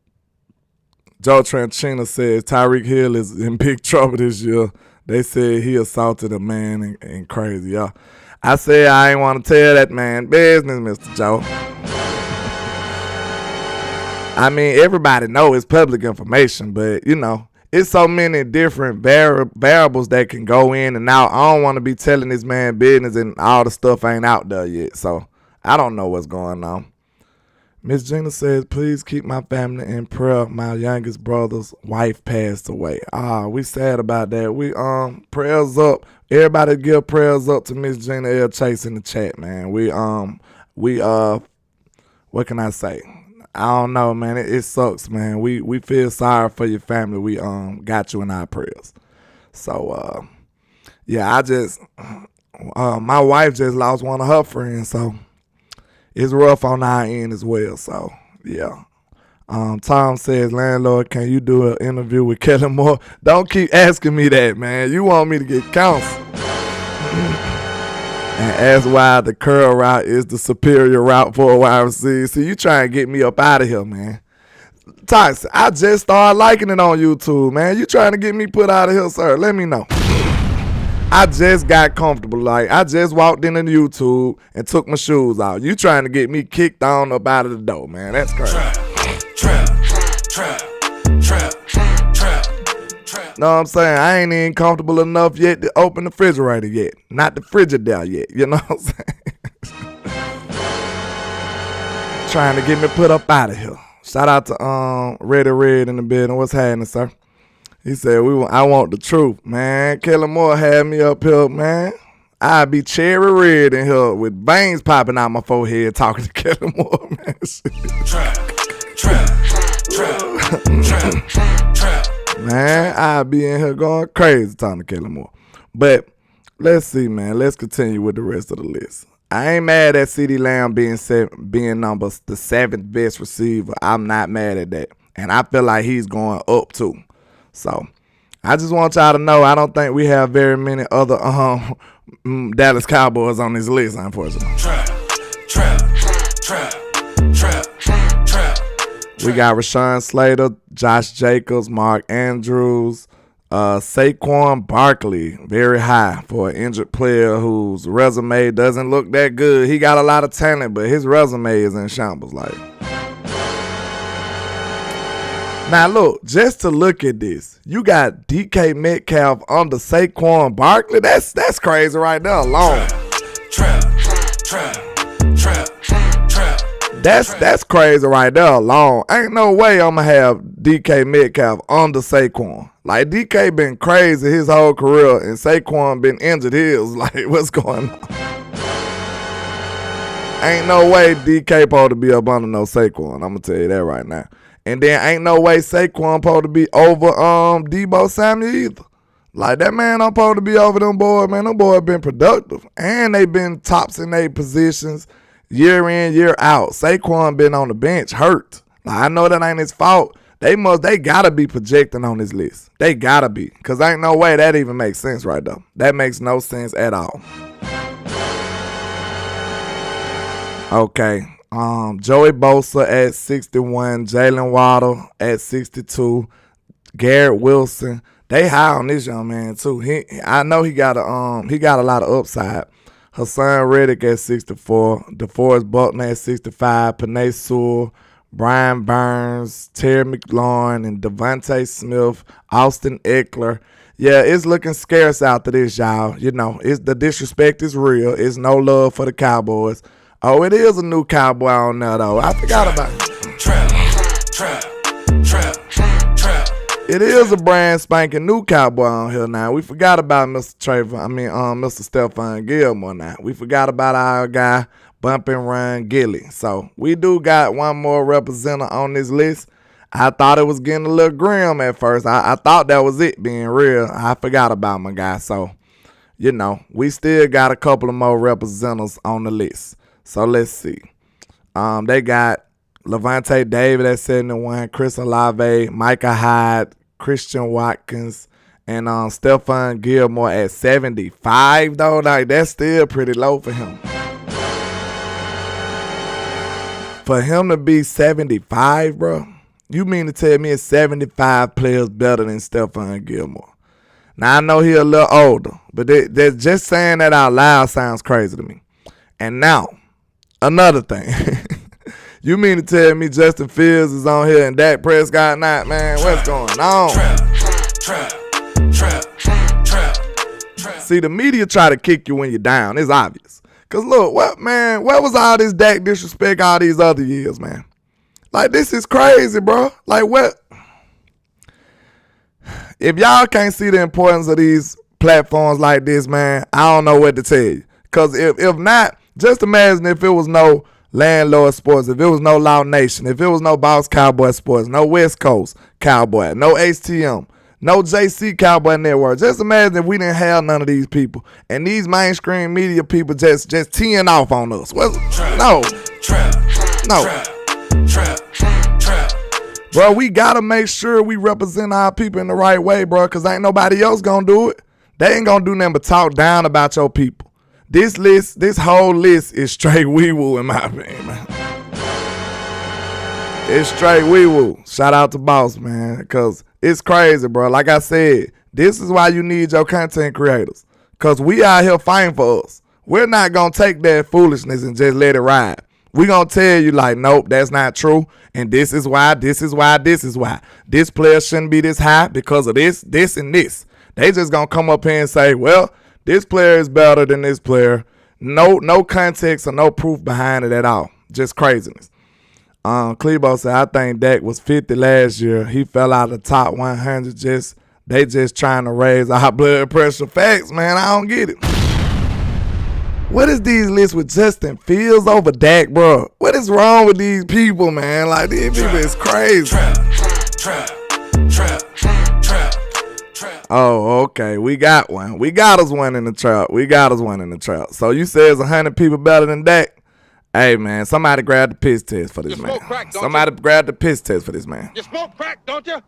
Joe Tranchina says Tyreek Hill is in big trouble this year. They said he assaulted a man and crazy, y'all. I said I ain't want to tell that man business, Mr. Joe. I mean, everybody know it's public information, but, you know, it's so many different variables that can go in and out. I don't want to be telling this man business and all the stuff ain't out there yet, so I don't know what's going on. Miss Gina says, please keep my family in prayer. My youngest brother's wife passed away. We sad about that. We prayers up. Everybody give prayers up to Miss Gina L. Chase in the chat, man. We what can I say? I don't know, man. It sucks, man. We feel sorry for your family. We got you in our prayers. So yeah, my wife just lost one of her friends, so it's rough on our end as well. So yeah. Tom says, landlord, can you do an interview with Kellen Moore? Don't keep asking me that, man. You want me to get counsel. And ask why the curl route is the superior route for a wide receiver. See, you trying to get me up out of here, man. Toxic, I just started liking it on YouTube, man. You trying to get me put out of here, sir? Let me know. I just got comfortable. Like, I just walked into YouTube and took my shoes off. You trying to get me kicked on up out of the door, man. That's crazy. Trap. Know what I'm saying? I ain't even comfortable enough yet to open the refrigerator yet. Not the Frigidaire yet. You know what I'm saying? Trying to get me put up out of here. Shout out to Reddy Red in the building. What's happening, sir? He said, I want the truth, man. Kellen Moore had me up here, man. I'd be cherry red in here with veins popping out my forehead talking to Kellen Moore, man. Man, I'd be in here going crazy talking to Kellen Moore. But let's see, man. Let's continue with the rest of the list. I ain't mad at CeeDee Lamb being the seventh best receiver. I'm not mad at that. And I feel like he's going up too. So I just want y'all to know I don't think we have very many other Dallas Cowboys on this list, unfortunately. We got Rashawn Slater, Josh Jacobs, Mark Andrews, Saquon Barkley, very high for an injured player whose resume doesn't look that good. He got a lot of talent, but his resume is in shambles. Like, now look, just to look at this, you got DK Metcalf under Saquon Barkley. That's crazy right there alone. That's crazy right there alone. Ain't no way I'm going to have DK Metcalf under Saquon. Like, DK been crazy his whole career, and Saquon been injured his. Like, what's going on? Ain't no way DK supposed to be up under no Saquon. I'm going to tell you that right now. And then ain't no way Saquon supposed to be over Deebo Samuel either. Like, that man don't supposed to be over them boys, man. Them boys been productive. And they been tops in their positions year in, year out. Saquon been on the bench hurt. Like, I know that ain't his fault. They gotta be projecting on this list. They gotta be. Cause ain't no way that even makes sense right there. That makes no sense at all. Okay. Joey Bosa at 61, Jalen Waddle at 62, Garrett Wilson. They high on this young man too. I know he got a lot of upside. Hassan Reddick at 64, DeForest Buckner at 65, Penei Sewell, Brian Burns, Terry McLaurin, and Devontae Smith, Austin Eckler. Yeah, it's looking scarce after this, y'all. You know, the disrespect is real. It's no love for the Cowboys. Oh, it is a new Cowboy on there, though. I forgot about it. Trap. It is a brand spanking new Cowboy on here now. We forgot about Mr. Stephon Gilmore now. We forgot about our guy, Bump and Run Gilly. So we do got one more representative on this list. I thought it was getting a little grim at first. I thought that was it being real. I forgot about my guy. So, we still got a couple of more representatives on the list. So let's see. They got Levante David at 71, Chris Olave, Micah Hyde, Christian Watkins, and Stephon Gilmore at 75, though. Like, that's still pretty low for him. For him to be 75, bro, you mean to tell me it's 75 players better than Stephon Gilmore? Now, I know he's a little older, but just saying that out loud sounds crazy to me. And now, another thing. You mean to tell me Justin Fields is on here and Dak Prescott not, man? What's going on? Trap. See, the media try to kick you when you're down. It's obvious. Because look, where was all this Dak disrespect all these other years, man? Like, this is crazy, bro. Like, what? If y'all can't see the importance of these platforms like this, man, I don't know what to tell you. Because if not, just imagine if it was no Landlord Sports, if it was no Law Nation, if it was no Boss Cowboy Sports, no West Coast Cowboy, no HTM, no JC Cowboy Network. Just imagine if we didn't have none of these people and these mainstream media people just teeing off on us. No. Bro, we gotta make sure we represent our people in the right way, bro, because ain't nobody else gonna do it. They ain't gonna do nothing but talk down about your people. This whole list is straight wee-woo in my opinion, man. It's straight wee-woo. Shout out to Boss, man, because it's crazy, bro. Like I said, this is why you need your content creators, because we out here fighting for us. We're not going to take that foolishness and just let it ride. We're going to tell you, like, nope, that's not true, and this is why. This player shouldn't be this high because of this, and this. They just going to come up here and say, well, this player is better than this player. No context or no proof behind it at all. Just craziness. Clebo said, I think Dak was 50 last year. He fell out of the top 100. They just trying to raise our blood pressure. Facts, man. I don't get it. What is these lists with Justin Fields over Dak, bro? What is wrong with these people, man? Like, these people is crazy. Trap. Oh, okay. We got one. We got us one in the trap. So you say it's 100 people better than Dak? Hey, man, somebody grab the piss test for this man. Somebody grab the piss test for this man. You smoke crack, don't you?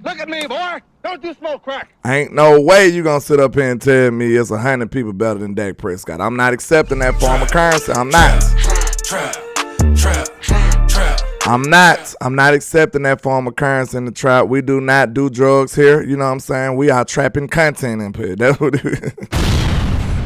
Look at me, boy. Don't you smoke crack. Ain't no way you gonna sit up here and tell me it's 100 people better than Dak Prescott. I'm not accepting that form of currency. I'm not. I'm not accepting that form of currency in the trap. We do not do drugs here. You know what I'm saying? We are trapping content in here. That's what it is.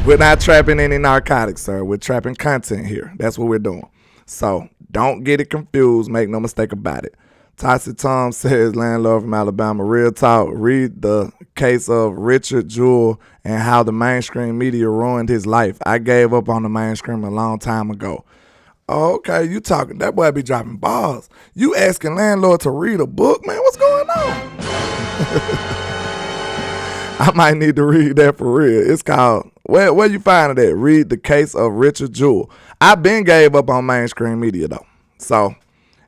We're not trapping any narcotics, sir. We're trapping content here. That's what we're doing. So don't get it confused. Make no mistake about it. Toxic Tom says, landlord from Alabama, real talk. Read the case of Richard Jewell and how the mainstream media ruined his life. I gave up on the mainstream a long time ago. Oh, okay, you talking. That boy be dropping balls. You asking landlord to read a book, man? What's going on? I might need to read that for real. It's called, where you find it at? Read the case of Richard Jewell. I been gave up on mainstream media, though. So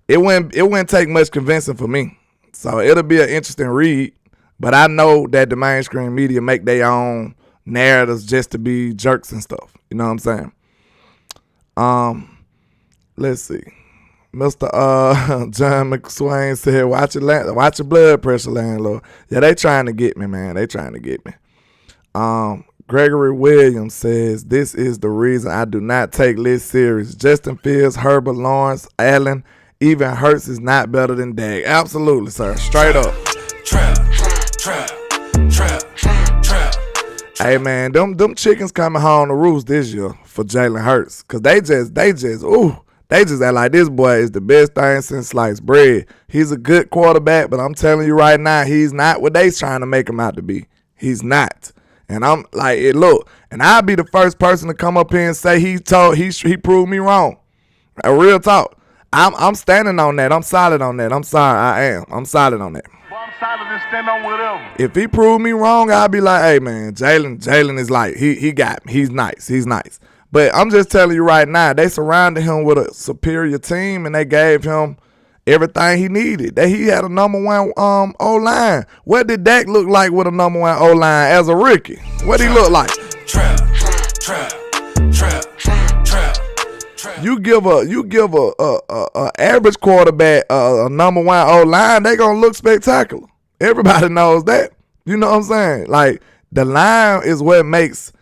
it wouldn't take much convincing for me. So it'll be an interesting read. But I know that the mainstream media make their own narratives just to be jerks and stuff. You know what I'm saying? Let's see. Mr. John McSwain said, watch your blood pressure, landlord. Yeah, they trying to get me, man. They trying to get me. Gregory Williams says, this is the reason I do not take lists serious. Justin Fields, Herbert, Lawrence, Allen, even Hurts is not better than Dak. Absolutely, sir. Straight up. Trap. Hey, man, them chickens coming home to roost this year for Jalen Hurts. Because they just act like this boy is the best thing since sliced bread. He's a good quarterback, but I'm telling you right now, he's not what they trying to make him out to be. He's not. And I'm like, look, And I'll be the first person to come up here and say he proved me wrong. A real talk. I'm standing on that. I'm solid on that. I'm sorry. I am. I'm solid on that. Well, I'm solid and stand on whatever. If he proved me wrong, I'll be like, hey, man, Jalen is like, he got me. He's nice. But I'm just telling you right now, they surrounded him with a superior team, and they gave him everything he needed. That he had a number one O-line. What did Dak look like with a number one O-line as a rookie? What did he look like? Trap. You give a average quarterback a number one O-line, they gonna look spectacular. Everybody knows that. You know what I'm saying? Like, the line is what makes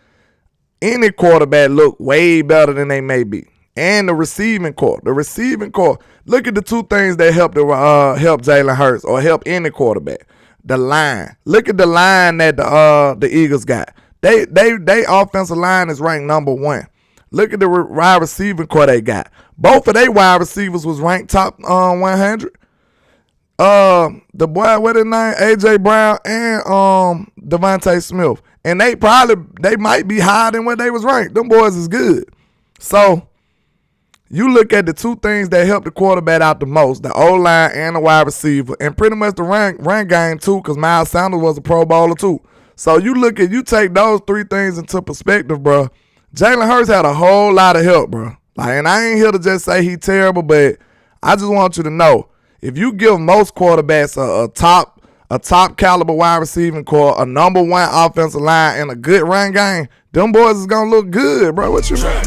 any quarterback look way better than they may be. And the receiving core. Look at the two things that help Jalen Hurts or help any quarterback. The line. Look at the line that the Eagles got. They offensive line is ranked number one. Look at the wide receiving core they got. Both of their wide receivers was ranked top 100. The boy, what his name? AJ Brown and Devontae Smith. And they might be higher than what they was ranked. Them boys is good. So you look at the two things that help the quarterback out the most, the O-line and the wide receiver, and pretty much the run game too, because Miles Sanders was a Pro Bowler too. So you take those three things into perspective, bro. Jalen Hurts had a whole lot of help, bro. Like, and I ain't here to just say he terrible, but I just want you to know, if you give most quarterbacks a top caliber wide receiving core, a number one offensive line, and a good run game, them boys is gonna look good, bro. What you mean?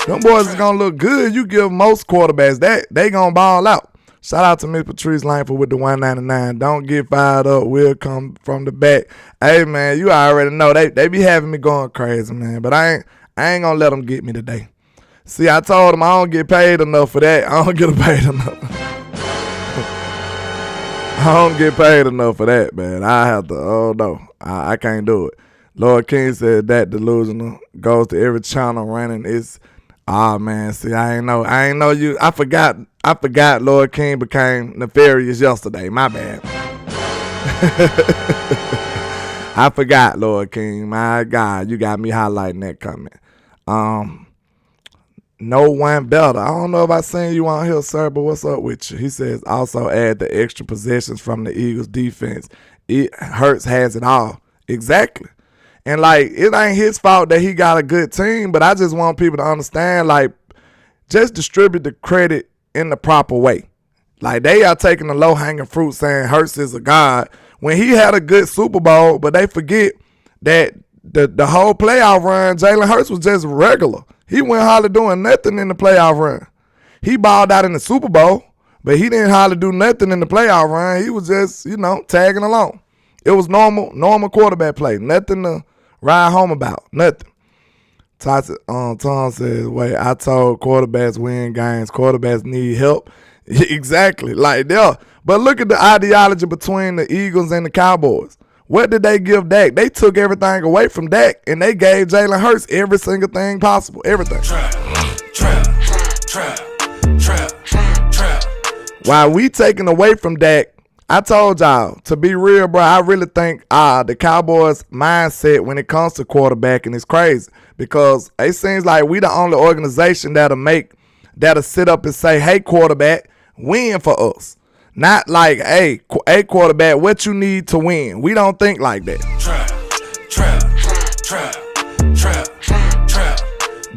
Them boys is gonna look good. You give most quarterbacks that, they gonna ball out. Shout out to Miss Patrice Langford with the 199. Don't get fired up. We'll come from the back. Hey, man, you already know. They be having me going crazy, man. But I ain't gonna let them get me today. See, I told them I don't get paid enough for that. I don't get paid enough. I don't get paid enough for that, man. I have to, oh no, I can't do it. Lord King said that delusional goes to every channel running. It's, man, see, I ain't know you. I forgot Lord King became nefarious yesterday. My bad. I forgot Lord King. My God, you got me highlighting that comment. No one better. I don't know if I seen you on here, sir, but what's up with you? He says also add the extra possessions from the Eagles defense. Hurts has it all. Exactly. And, like, it ain't his fault that he got a good team, but I just want people to understand, like, just distribute the credit in the proper way. Like, they are taking the low-hanging fruit saying Hurts is a god when he had a good Super Bowl, but they forget that the whole playoff run, Jalen Hurts was just regular. He wasn't hardly doing nothing in the playoff run. He balled out in the Super Bowl, but he didn't hardly do nothing in the playoff run. He was just, tagging along. It was normal quarterback play. Nothing to ride home about. Nothing. Tom says, wait, I told quarterbacks win games. Quarterbacks need help. Exactly. Like, yeah. But look at the ideology between the Eagles and the Cowboys. What did they give Dak? They took everything away from Dak, and they gave Jalen Hurts every single thing possible. Everything. Trap. While we taking away from Dak, I told y'all, to be real, bro, I really think the Cowboys' mindset when it comes to quarterbacking is crazy, because it seems like we the only organization that'll sit up and say, hey, quarterback, win for us. Not like, hey quarterback, what you need to win. We don't think like that. Trap.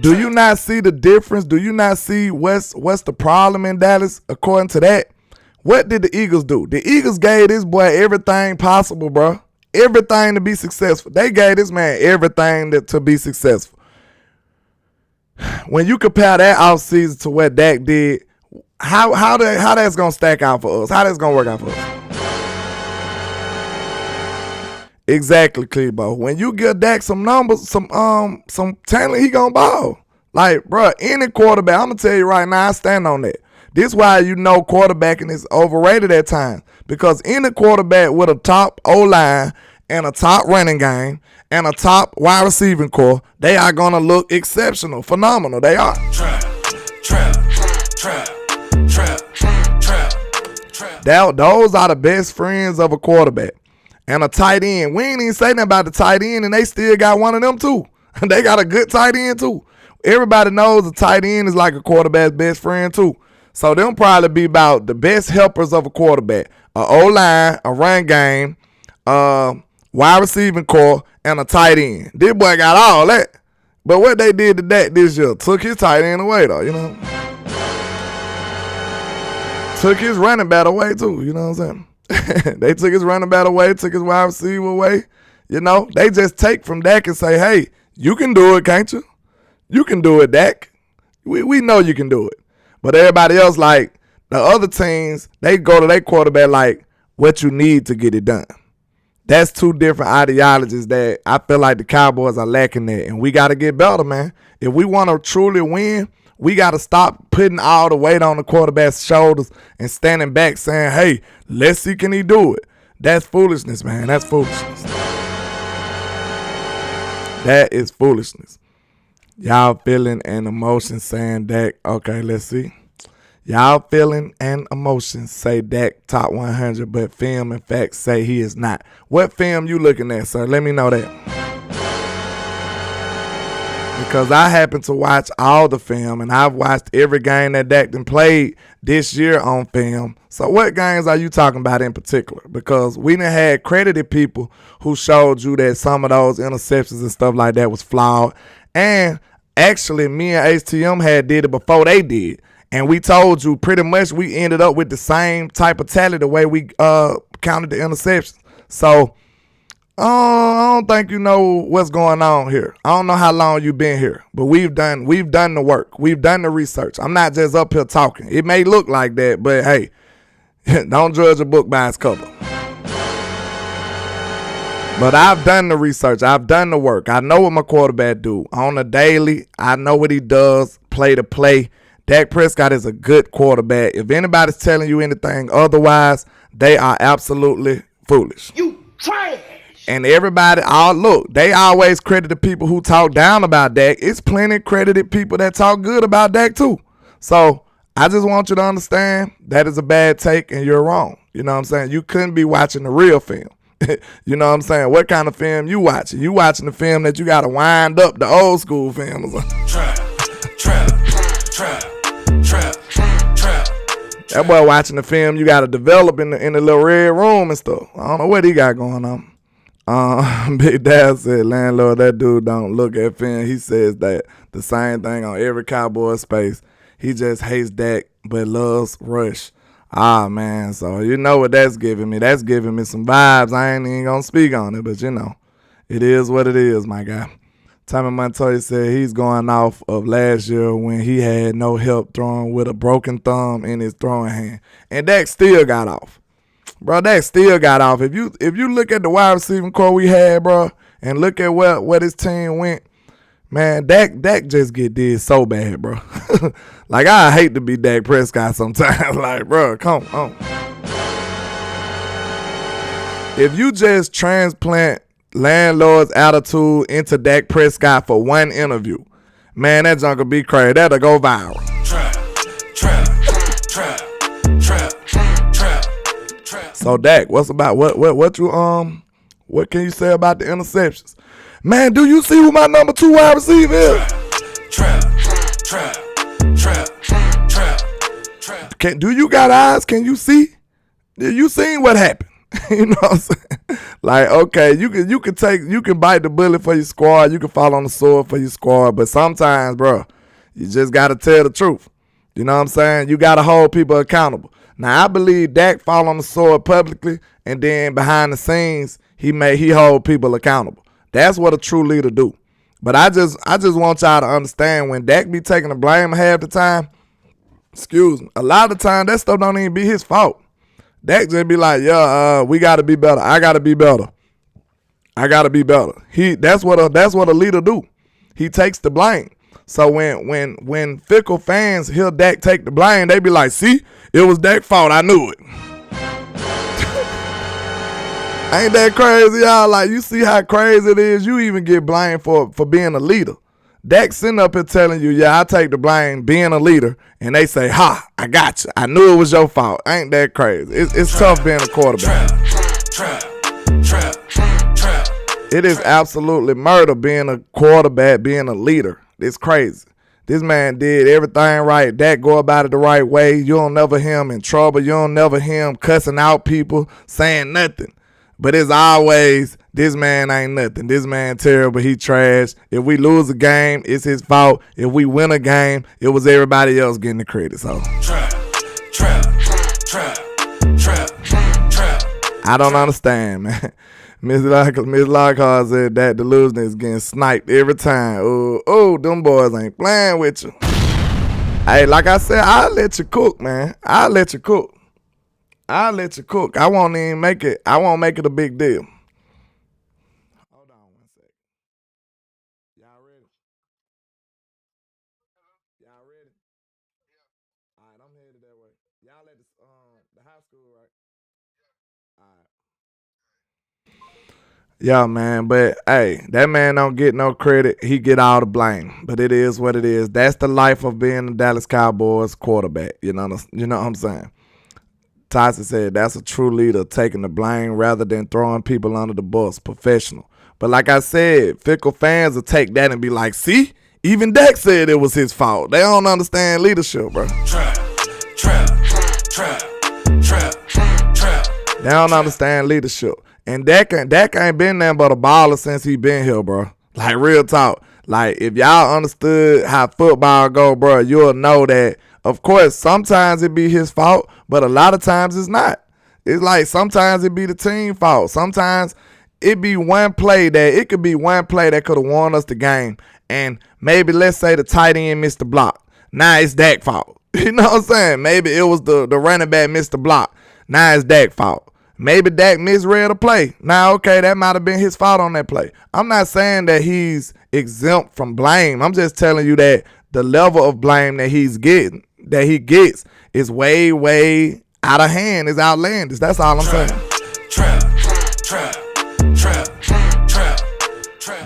Do you not see the difference? Do you not see what's the problem in Dallas according to that? What did the Eagles do? The Eagles gave this boy everything possible, bro. Everything to be successful. They gave this man everything to be successful. When you compare that offseason to what Dak did, how that's gonna stack out for us? How that's gonna work out for us? Exactly, Clebo. When you give Dak some numbers, some talent, he gonna ball. Like, bro, any quarterback, I'm gonna tell you right now, I stand on that. This is why quarterbacking is overrated at times, because any quarterback with a top O-line and a top running game and a top wide receiving core, they are gonna look exceptional, phenomenal. They are. Trap. Those are the best friends of a quarterback. and a tight end. We ain't even say nothing about the tight end, and they still got one of them too. They got a good tight end too. Everybody knows a tight end is like a quarterback's best friend too. So them probably be about the best helpers of a quarterback. A O-line, a run game, wide receiving core, and a tight end. This boy got all that. But what they did to Dak this year, took his tight end away though, you know. Took his running back away too, you know what I'm saying? They took his running back away, took his wide receiver away. You know, they just take from Dak and say, hey, you can do it, can't you? You can do it, Dak. We know you can do it. But everybody else, like the other teams, they go to their quarterback like what you need to get it done. That's two different ideologies that I feel like the Cowboys are lacking there. And we got to get better, man. If we want to truly win, we got to stop putting all the weight on the quarterback's shoulders and standing back saying, hey, let's see, can he do it? That's foolishness, man. That's foolishness. That is foolishness. Y'all feeling and emotion saying Dak. Okay, let's see. Y'all feeling and emotion say Dak top 100, but film and facts say he is not. What film you looking at, sir? Let me know that. Because I happen to watch all the film, and I've watched every game that Dak done played this year on film. So what games are you talking about in particular? Because we done had credited people who showed you that some of those interceptions and stuff like that was flawed. And actually, me and HTM had did it before they did. And we told you pretty much we ended up with the same type of tally the way we counted the interceptions. So I don't think you know what's going on here. I don't know how long you've been here, but we've done the work. We've done the research. I'm not just up here talking. It may look like that, but hey, don't judge a book by its cover. But I've done the research. I've done the work. I know what my quarterback do. On a daily, I know what he does, play to play. Dak Prescott is a good quarterback. If anybody's telling you anything otherwise, they are absolutely foolish. You trash! And everybody, they always credit the people who talk down about Dak. It's plenty credited people that talk good about Dak too. So I just want you to understand that is a bad take and you're wrong. You know what I'm saying? You couldn't be watching the real film. You know what I'm saying? What kind of film you watching? You watching the film that you got to wind up, the old school film. Trap. That boy watching the film you got to develop in the little red room and stuff. I don't know what he got going on. Big Dad said, landlord, that dude don't look at film. He says that the same thing on every Cowboy space. He just hates Dak but loves Rush. Ah, man, so you know what that's giving me. That's giving me some vibes. I ain't even going to speak on it, but you know, it is what it is, my guy. Tommy Montoya said he's going off of last year when he had no help throwing with a broken thumb in his throwing hand. And Dak still got off. Bro, Dak still got off. If you look at the wide receiving core we had, bro, and look at where his team went, man, Dak just get did so bad, bro. Like, I hate to be Dak Prescott sometimes. Like, bro, come on. If you just transplant landlord's attitude into Dak Prescott for one interview, man, that junk will be crazy. That'll go viral. Trap. So Dak, what can you say about the interceptions? Man, do you see who my number 2 wide receiver is? Trap. Do you got eyes? Can you see? You seen what happened? You know what I'm saying? Like, okay, you can bite the bullet for your squad, you can fall on the sword for your squad, but sometimes, bro, you just gotta tell the truth. You know what I'm saying? You gotta hold people accountable. Now, I believe Dak fall on the sword publicly, and then behind the scenes, he hold people accountable. That's what a true leader do. But I just want y'all to understand, when Dak be taking the blame half the time, a lot of the time that stuff don't even be his fault. Dak just be like, we gotta be better. I gotta be better. That's what a leader do. He takes the blame. So when fickle fans hear Dak take the blame, they be like, see, it was Dak's fault. I knew it. Ain't that crazy, y'all? Like, you see how crazy it is? You even get blamed for being a leader. Dak sitting up here telling you, yeah, I take the blame being a leader, and they say, ha, I got you. I knew it was your fault. Ain't that crazy? It's tough being a quarterback. It is absolutely murder being a quarterback, being a leader. It's crazy. This man did everything right. Dak go about it the right way. You don't never hear him in trouble. You don't never hear him cussing out people, saying nothing. But it's always, this man ain't nothing. This man terrible. He trash. If we lose a game, it's his fault. If we win a game, it was everybody else getting the credit. So I don't understand, man. Miss Lockhart said that delusion is getting sniped every time. Oh, them boys ain't playing with you. Hey, like I said, I'll let you cook, man. I'll let you cook. I won't even make it. I won't make it a big deal. Hold on one sec. Y'all ready? Y'all ready? All right, I'm headed that way. Y'all at the high school, right? All right. Yeah, man, but hey, that man don't get no credit. He get all the blame, but it is what it is. That's the life of being a Dallas Cowboys quarterback. You know what I'm saying? Tyson said that's a true leader, taking the blame rather than throwing people under the bus. Professional. But like I said, fickle fans will take that and be like, see, even Dak said it was his fault. They don't understand leadership, bro. They don't understand leadership. And Dak ain't been there but a baller since he been here, bro. Like, real talk. Like, if y'all understood how football go, bro, you'll know that, of course, sometimes it be his fault, but a lot of times it's not. It's like sometimes it be the team fault. Sometimes it be one play that could have won us the game. And maybe, let's say, the tight end missed the block. Now it's Dak's fault. You know what I'm saying? Maybe it was the running back missed the block. Now it's Dak's fault. Maybe Dak misread a play. Now, okay, that might have been his fault on that play. I'm not saying that he's exempt from blame. I'm just telling you that the level of blame that he gets is way, way out of hand. It's outlandish. That's all I'm saying.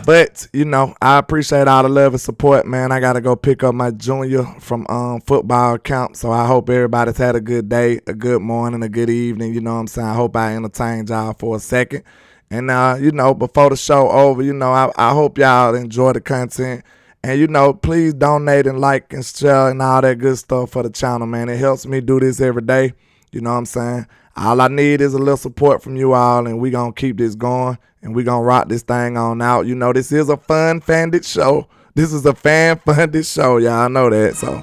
But, I appreciate all the love and support, man. I got to go pick up my junior from football camp. So I hope everybody's had a good day, a good morning, a good evening. You know what I'm saying? I hope I entertained y'all for a second. And, before the show over, I hope y'all enjoy the content. And, please donate and like and share and all that good stuff for the channel, man. It helps me do this every day. You know what I'm saying? All I need is a little support from you all, and we going to keep this going, and we going to rock this thing on out. This is a fan-funded show. This is a fan-funded show. Y'all know that, so.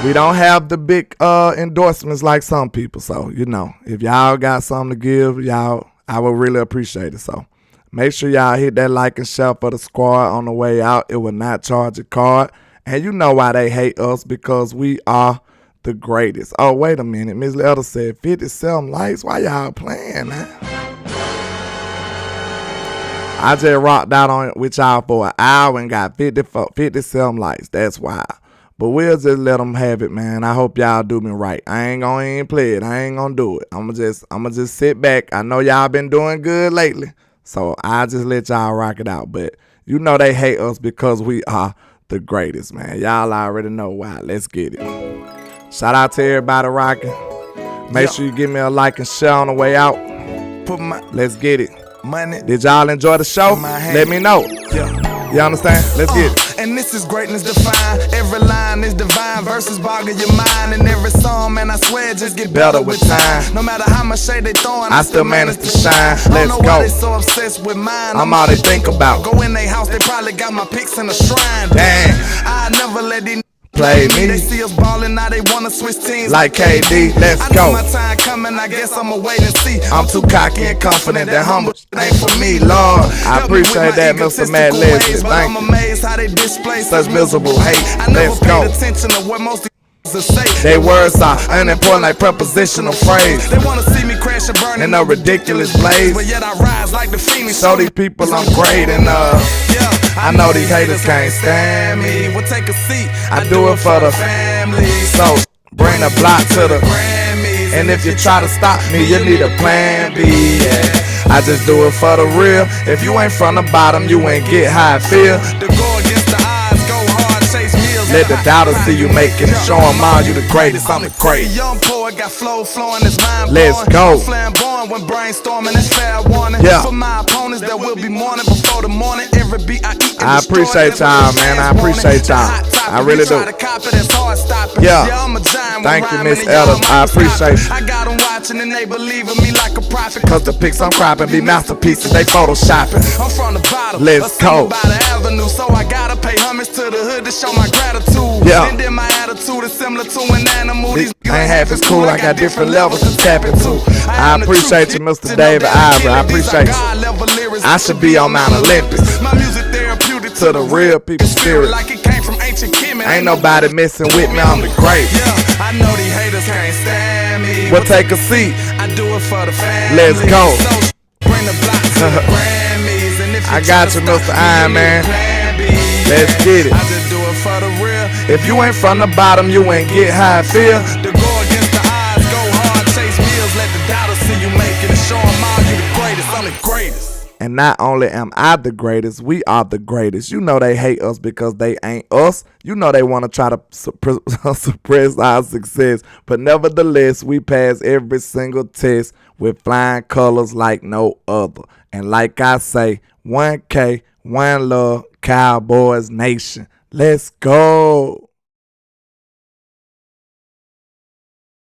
We don't have the big endorsements like some people, so, if y'all got something to give, I would really appreciate it, so. Make sure y'all hit that like and share for the squad on the way out. It will not charge a card. And you know why they hate us, because we are the greatest. Oh, wait a minute. Ms. Elder said 57 likes. Why y'all playing, man? I just rocked out on it with y'all for an hour and got 57 likes. That's wild. But we'll just let them have it, man. I hope y'all do me right. I ain't gonna even play it. I ain't gonna do it. I'ma just sit back. I know y'all been doing good lately, so I'll just let y'all rock it out. But they hate us because we are the greatest, man. Y'all already know why. Let's get it. Shout out to everybody rocking. Make sure you give me a like and share on the way out. Let's get it. Money. Did y'all enjoy the show? Let me know. You understand? Let's get it. And this is greatness defined. Every line is divine. Verses boggle your mind. And every song, man, I swear, just get better with time. No matter how much shade they throwing, I still manage to shine. Let's go. Why they so obsessed with mine. I'm all they think about. Go in their house, they probably got my pics in a shrine. Damn. I never let these play me. They see us ballin', now they wanna switch teams like KD. Let's I go. know my time coming, I guess I'ma wait and see. I'm too cocky and confident that humble ain't for me, Lord. I appreciate that, Mr. Matt Leslie. Thank you. I'm amazed how they display such miserable hate. I never Let's paid go. attention to what most say. They words are unimportant like prepositional phrase. They wanna see me crash and burn in a ridiculous blaze. But yet I rise like the phoenix. Show these people I'm great and I know these haters can't stand me. We'll take a seat. I do it for the family. So bring a block to the Grammys. And if you try to stop me, you need a plan B. Yeah. I just do it for the real. If you ain't from the bottom, you ain't get how I feel. To go against the odds, go hard, chase meals. Let the doubters see you making it. Show them all you the greatest. I'm the greatest. Young poet got flow flowing, his mind Let's go. Flamboyant when brainstorming, it's fair warning. Yeah. For my opponents that will be mourning before the morning. Every beat I eat. I appreciate y'all, man. I appreciate y'all. I really do. Yeah. Thank you, Miss Ellis. I appreciate you. I got them watching and they believe in me like a prophet. Cause the pics I'm cropping be masterpieces, they photoshopping. I'm from the bottom. Let's go. By the avenue, so I gotta pay homage to the hood to show my gratitude. Yeah. And then my attitude is similar to an animal. These ain't half as cool, I got different levels to tap into. I appreciate you, Mr. David Ivory. I appreciate you. I should be on Mount Olympus. My music therapeutic To the real people's spirit. like it came from ancient Kemet. Ain't nobody messing with me, I'm the great. Yeah, I know these haters can't stand me. Well, take a seat. I do it for the family. Let's go. So bring the block to the Grammys. And if I got you, Mr. Iron Man. Let's get it. I just do it for the real. If you ain't from the bottom, you ain't get how I feel. To go against the odds, go hard, chase meals. Let the doubters see you make it and show them all you the greatest. I'm the greatest. And not only am I the greatest, we are the greatest. You know they hate us because they ain't us. You know they want to try to suppress our success. But nevertheless, we pass every single test with flying colors like no other. And like I say, 1K, one love, Cowboys Nation. Let's go.